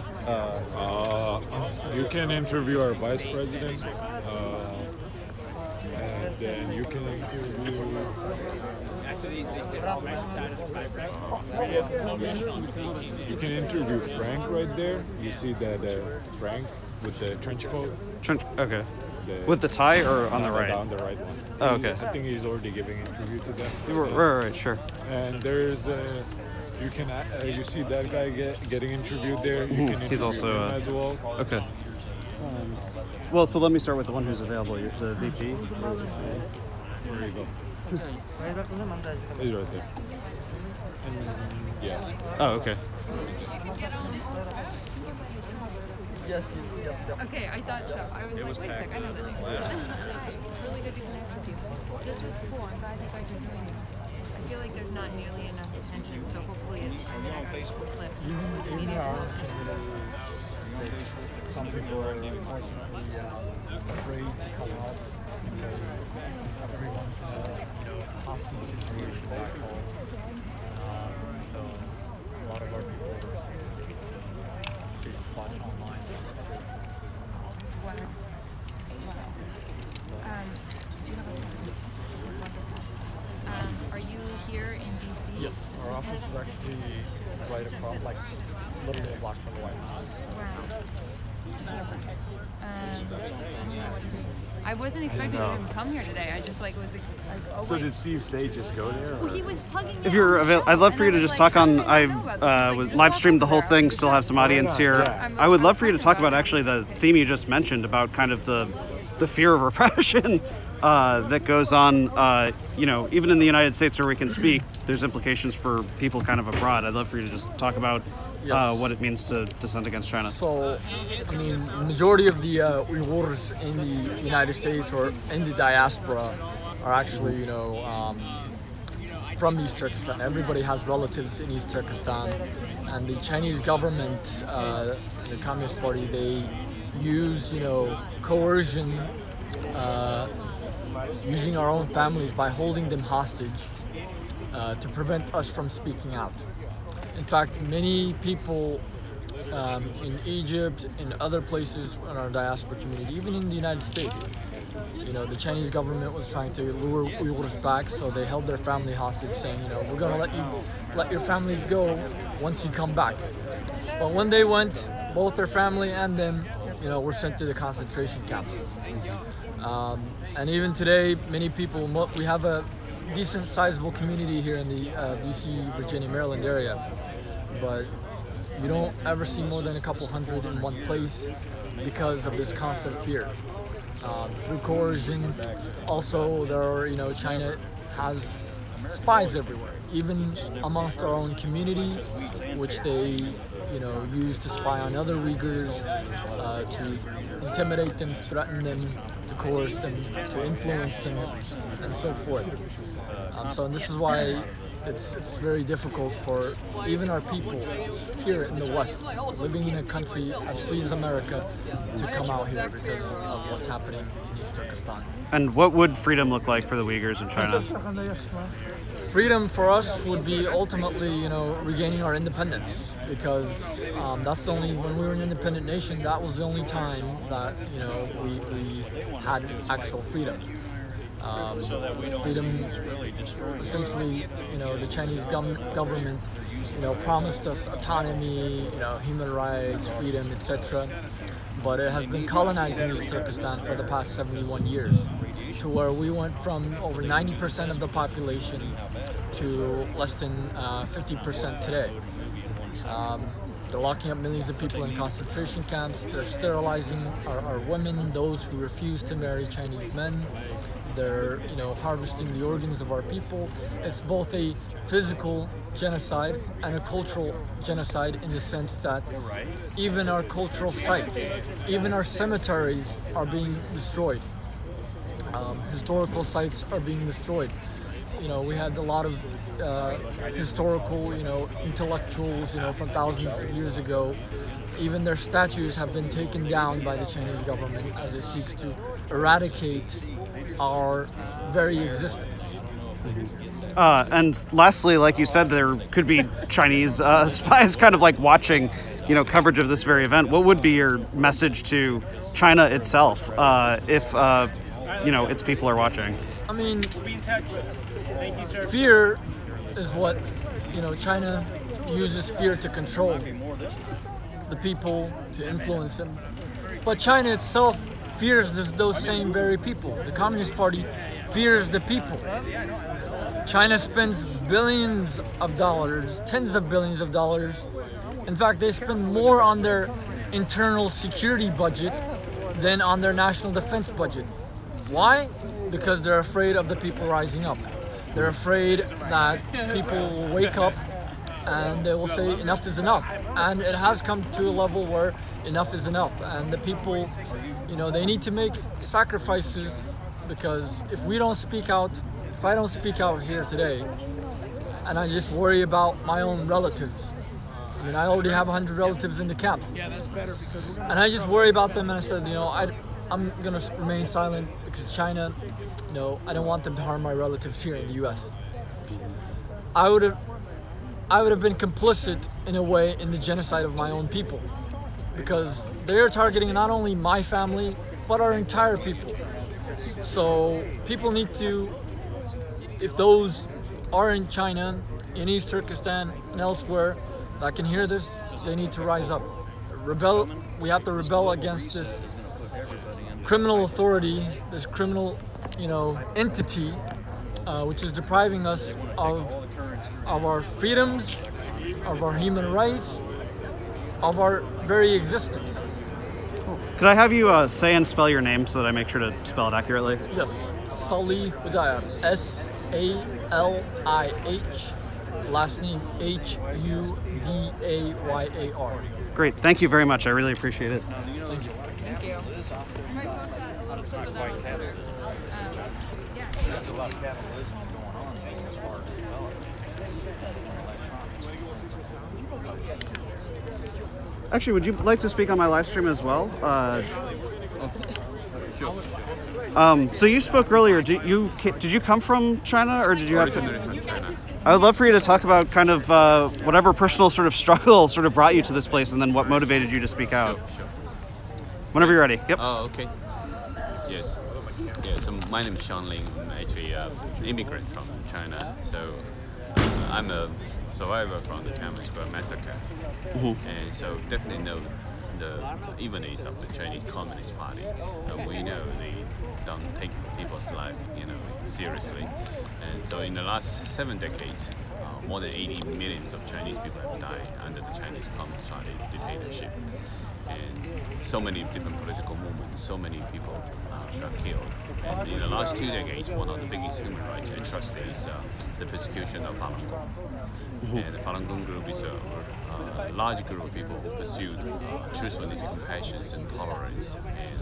You can interview our vice president, and then you can interview. You can interview Frank right there. You see that Frank with the trench coat?
Okay. With the tie or on the right?
On the right one.
Oh, okay.
I think he's already giving an interview to them.
Right, sure.
And there's you can you see that guy getting interviewed there. You can interview
He's also
him as well.
Okay. Well, so let me start with the one who's available. The VP.
There you go. He's right there. Yeah.
Oh, okay.
Okay, I thought so. I was like, wait a sec, I know the name. Really good to connect with you. This was cool. I'm glad you guys are doing this. I feel like there's not nearly enough attention, so hopefully on Facebook clips and social media.
Some people are unfortunately afraid to come out because everyone's in a hostage situation back home. So a lot of our people are watching online.
Are you here in DC?
Yes, our office is actually right across, like literally a block from the White House.
I wasn't expecting him to come here today. I just like was oh
So
wait.
did Steve say just go there?
Well, he was plugging
If you're available, I'd love for you to just talk on. I was live streamed the whole thing. Still have some audience here. I would love for you to talk about actually the theme you just mentioned about kind of the fear of repression that goes on. Even in the United States where we can speak, there's implications for people kind of abroad. I'd love for you to just talk about what it means to dissent against China.
So, I mean, the majority of the Uyghurs in the United States or in the diaspora are actually, from East Turkestan. Everybody has relatives in East Turkestan, and the Chinese government, the Communist Party, they use, coercion, using our own families by holding them hostage to prevent us from speaking out. In fact, many people in Egypt, in other places in our diaspora community, even in the United States, the Chinese government was trying to lure Uyghurs back, so they held their family hostage, saying, we're going to let your family go once you come back. But when they went, both their family and them, were sent to the concentration camps. And even today, many people, we have a decent sizable community here in the DC, Virginia, Maryland area, but you don't ever see more than a couple hundred in one place because of this constant fear. Through coercion, also there are, China has spies everywhere, even amongst our own community, which they, use to spy on other Uyghurs, to intimidate them, threaten them, to coerce them, to influence them, and so forth. So this is why it's very difficult for even our people here in the West, living in a country as free as America, to come out here because of what's happening in East Turkestan.
And what would freedom look like for the Uyghurs in China?
Freedom for us would be ultimately, regaining our independence, because that's the only, when we were an independent nation, that was the only time that, we had actual freedom. Freedom, essentially, the Chinese government, promised us autonomy, human rights, freedom, etc. But it has been colonizing East Turkestan for the past 71 years, to where we went from over 90% of the population to less than 50% today. They're locking up millions of people in concentration camps. They're sterilizing our women, those who refuse to marry Chinese men. They're, harvesting the organs of our people. It's both a physical genocide and a cultural genocide, in the sense that even our cultural sites, even our cemeteries are being destroyed. Historical sites are being destroyed. We had a lot of historical, intellectuals, from thousands of years ago. Even their statues have been taken down by the Chinese government as it seeks to eradicate our very existence.
And lastly, like you said, there could be Chinese spies kind of like watching, coverage of this very event. What would be your message to China itself if, its people are watching?
I mean, fear is what, China uses fear to control the people, to influence them. But China itself fears those same very people. The Communist Party fears the people. China spends billions of dollars, tens of billions of dollars. In fact, they spend more on their internal security budget than on their national defense budget. Why? Because they're afraid of the people rising up. They're afraid that people will wake up and they will say enough is enough. And it has come to a level where enough is enough. And the people, they need to make sacrifices, because if we don't speak out, if I don't speak out here today, and I just worry about my own relatives. I mean, I already have 100 relatives in the camps. And I just worry about them, and I said, I'm gonna remain silent because China, I don't want them to harm my relatives here in the US. I would have been complicit in a way in the genocide of my own people, because they're targeting not only my family, but our entire people. So people need to, if those are in China, in East Turkestan and elsewhere, that can hear this, they need to rise up. Rebel. We have to rebel against this criminal authority, this criminal, entity, which is depriving us of our freedoms, of our human rights, of our very existence.
Could I have you say and spell your name so that I make sure to spell it accurately?
Yes, Salih Hudayar, S-A-L-I-H, last name H-U-D-A-Y-A-R.
Great, thank you very much. I really appreciate it.
Thank you.
Thank you. Might post that a little clip of that on Twitter.
There's a lot of capitalism going on as far as development.
Actually, would you like to speak on my live stream as well?
Sure.
So you spoke earlier. Did you come from China, or did you have
Originally from China.
I would love for you to talk about kind of whatever personal sort of struggle sort of brought you to this place, and then what motivated you to speak out.
Sure.
Whenever you're ready. Yep.
Oh, okay. Yes. Yeah. So my name is Sean Ling. I'm actually an immigrant from China. So I'm a survivor from the Tiananmen Square massacre, and so definitely know the evenness of the Chinese Communist Party. We know they don't take people's life, seriously. And so in the last 7 decades, more than 80 millions of Chinese people have died under the Chinese Communist Party dictatorship. And so many different political movements, so many people got killed. And in the last 2 decades, one of the biggest human rights atrocities is the persecution of Falun Gong. And the Falun Gong group is a large group of people who pursued truthfulness, compassion, and tolerance.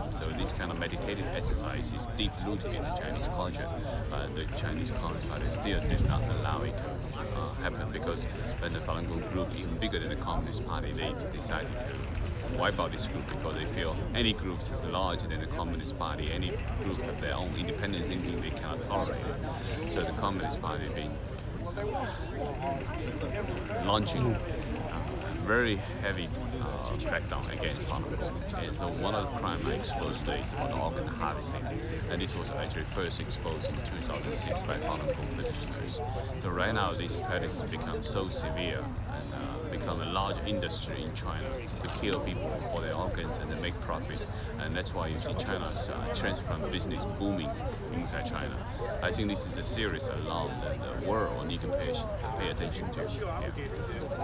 And so this kind of meditative exercise is deep rooted in the Chinese culture, but the Chinese Communist Party still did not allow it to happen, because when the Falun Gong group, even bigger than the Communist Party, they decided to wipe out this group because they feel any group is larger than the Communist Party, any group have their own independent thinking they cannot tolerate it. So the Communist Party being launching very heavy crackdown against Falun Gong. And so one of the crimes I exposed today is about organ harvesting. And this was actually first exposed in 2006 by Falun Gong petitioners. So right now this practice has become so severe and become a large industry in China to kill people for their organs and to make profit. And that's why you see China's transplant business booming inside China. I think this is a serious alarm that the world needs to pay attention to. Yeah.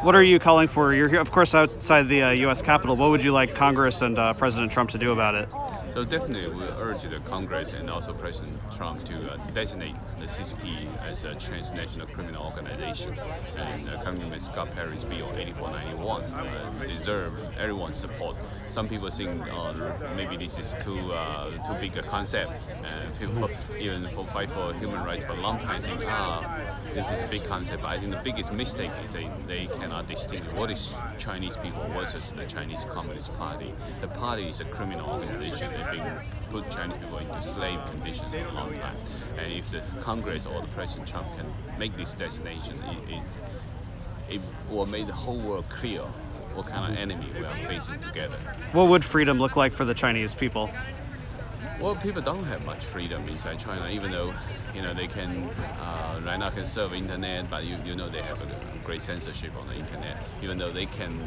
What are you calling for? You're here, of course, outside the U.S. Capitol. What would you like Congress and President Trump to do about it?
So definitely we urge the Congress and also President Trump to designate the CCP as a Transnational Criminal Organization. And Congressman Scott Perry's Bill 8491 deserves everyone's support. Some people think maybe this is too big a concept, and people even fight for human rights for a long time think, this is a big concept. But I think the biggest mistake is they cannot distinguish what is Chinese people versus the Chinese Communist Party. The party is a criminal organization. They've been put Chinese people into slave conditions for a long time. And if the Congress or the President Trump can make this designation, it will make the whole world clear what kind of enemy we are facing together.
What would freedom look like for the Chinese people?
Well, people don't have much freedom inside China, even though they can right now can serve internet, but you know they have a great censorship on the internet. Even though they can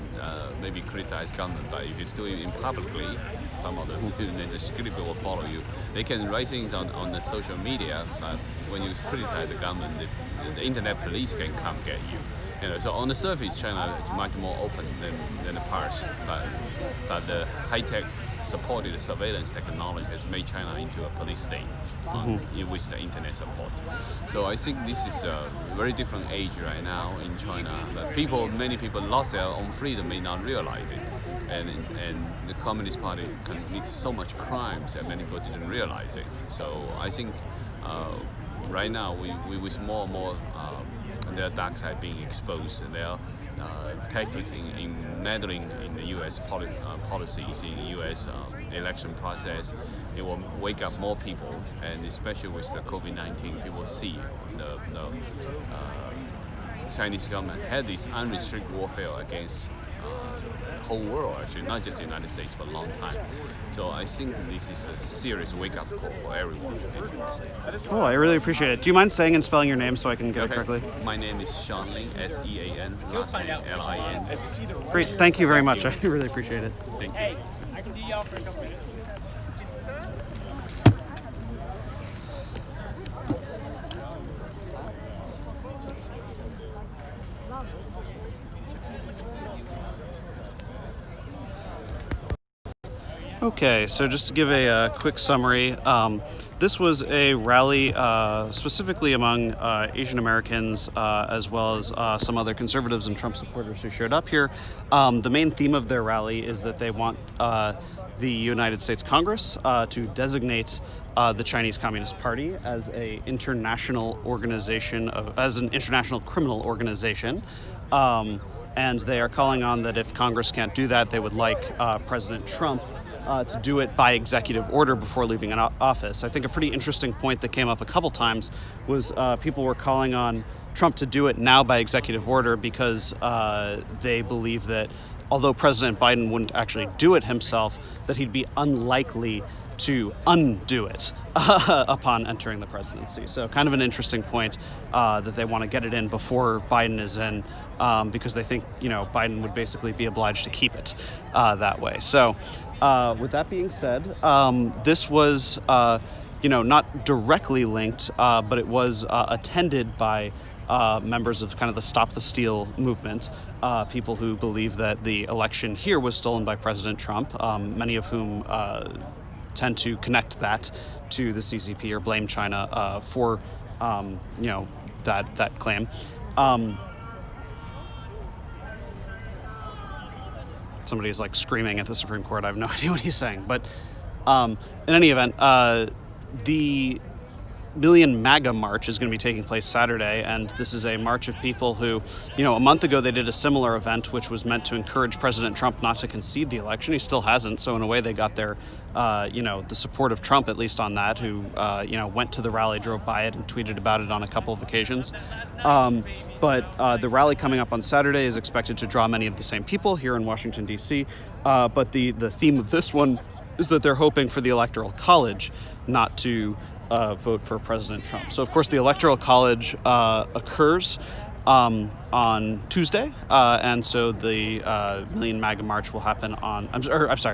maybe criticize government, but if you do it publicly, some of the security people will follow you. They can write things on the social media, but when you criticize the government, the internet police can come get you. So on the surface, China is much more open than the past, but the high-tech supported surveillance technology has made China into a police state with the internet support. So I think this is a very different age right now in China. But many people lost their own freedom, may not realize it. And the Communist Party commits so much crimes that many people didn't realize it. So I think right now we with more and more their dark side being exposed, and their tactics in meddling in the U.S. policies, in the U.S. Election process, it will wake up more people, and especially with the COVID-19, people see the Chinese government had this unrestricted warfare against the whole world, actually, not just the United States, for a long time. So I think this is a serious wake-up call for everyone.
Cool, I really appreciate it. Do you mind saying and spelling your name so I can get it correctly?
My name is Sean Lin, S-E-A-N, last name L-I-N.
Great, thank you very much. I really appreciate it.
Thank you.
I can do y'all for a couple minutes.
Okay, so just to give a quick summary, this was a rally specifically among Asian Americans as well as some other conservatives and Trump supporters who showed up here. The main theme of their rally is that they want the United States Congress to designate the Chinese Communist Party as an international organization, as an international criminal organization. And they are calling on that if Congress can't do that, they would like President Trump to do it by executive order before leaving office. I think a pretty interesting point that came up a couple times was people were calling on Trump to do it now by executive order because they believe that although President Biden wouldn't actually do it himself, that he'd be unlikely to undo it upon entering the presidency. So kind of an interesting point that they want to get it in before Biden is in because they think, Biden would basically be obliged to keep it that way. So with that being said, this was, not directly linked, but it was attended by members of kind of the Stop the Steal movement, people who believe that the election here was stolen by President Trump, many of whom tend to connect that to the CCP or blame China for, that claim. Somebody's like screaming at the Supreme Court. I have no idea what he's saying. But in any event, the Million MAGA March is going to be taking place Saturday, and this is a march of people who, a month ago they did a similar event which was meant to encourage President Trump not to concede the election. He still hasn't, so in a way they got their, the support of Trump, at least on that, who, went to the rally, drove by it, and tweeted about it on a couple of occasions. But the rally coming up on Saturday is expected to draw many of the same people here in Washington, D.C., but the theme of this one is that they're hoping for the Electoral College not to vote for President Trump. So, of course, the Electoral College occurs on Tuesday, and so the Million MAGA March will happen on,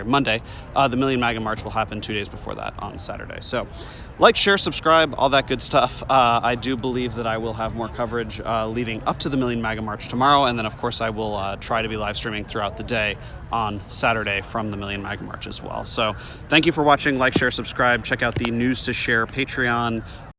Monday. The Million MAGA March will happen 2 days before that on Saturday. So, like, share, subscribe, all that good stuff. I do believe that I will have more coverage leading up to the Million MAGA March tomorrow, and then, of course, I will try to be live streaming throughout the day on Saturday from the Million MAGA March as well. So, thank you for watching. Like, share, subscribe. Check out the News to Share Patreon.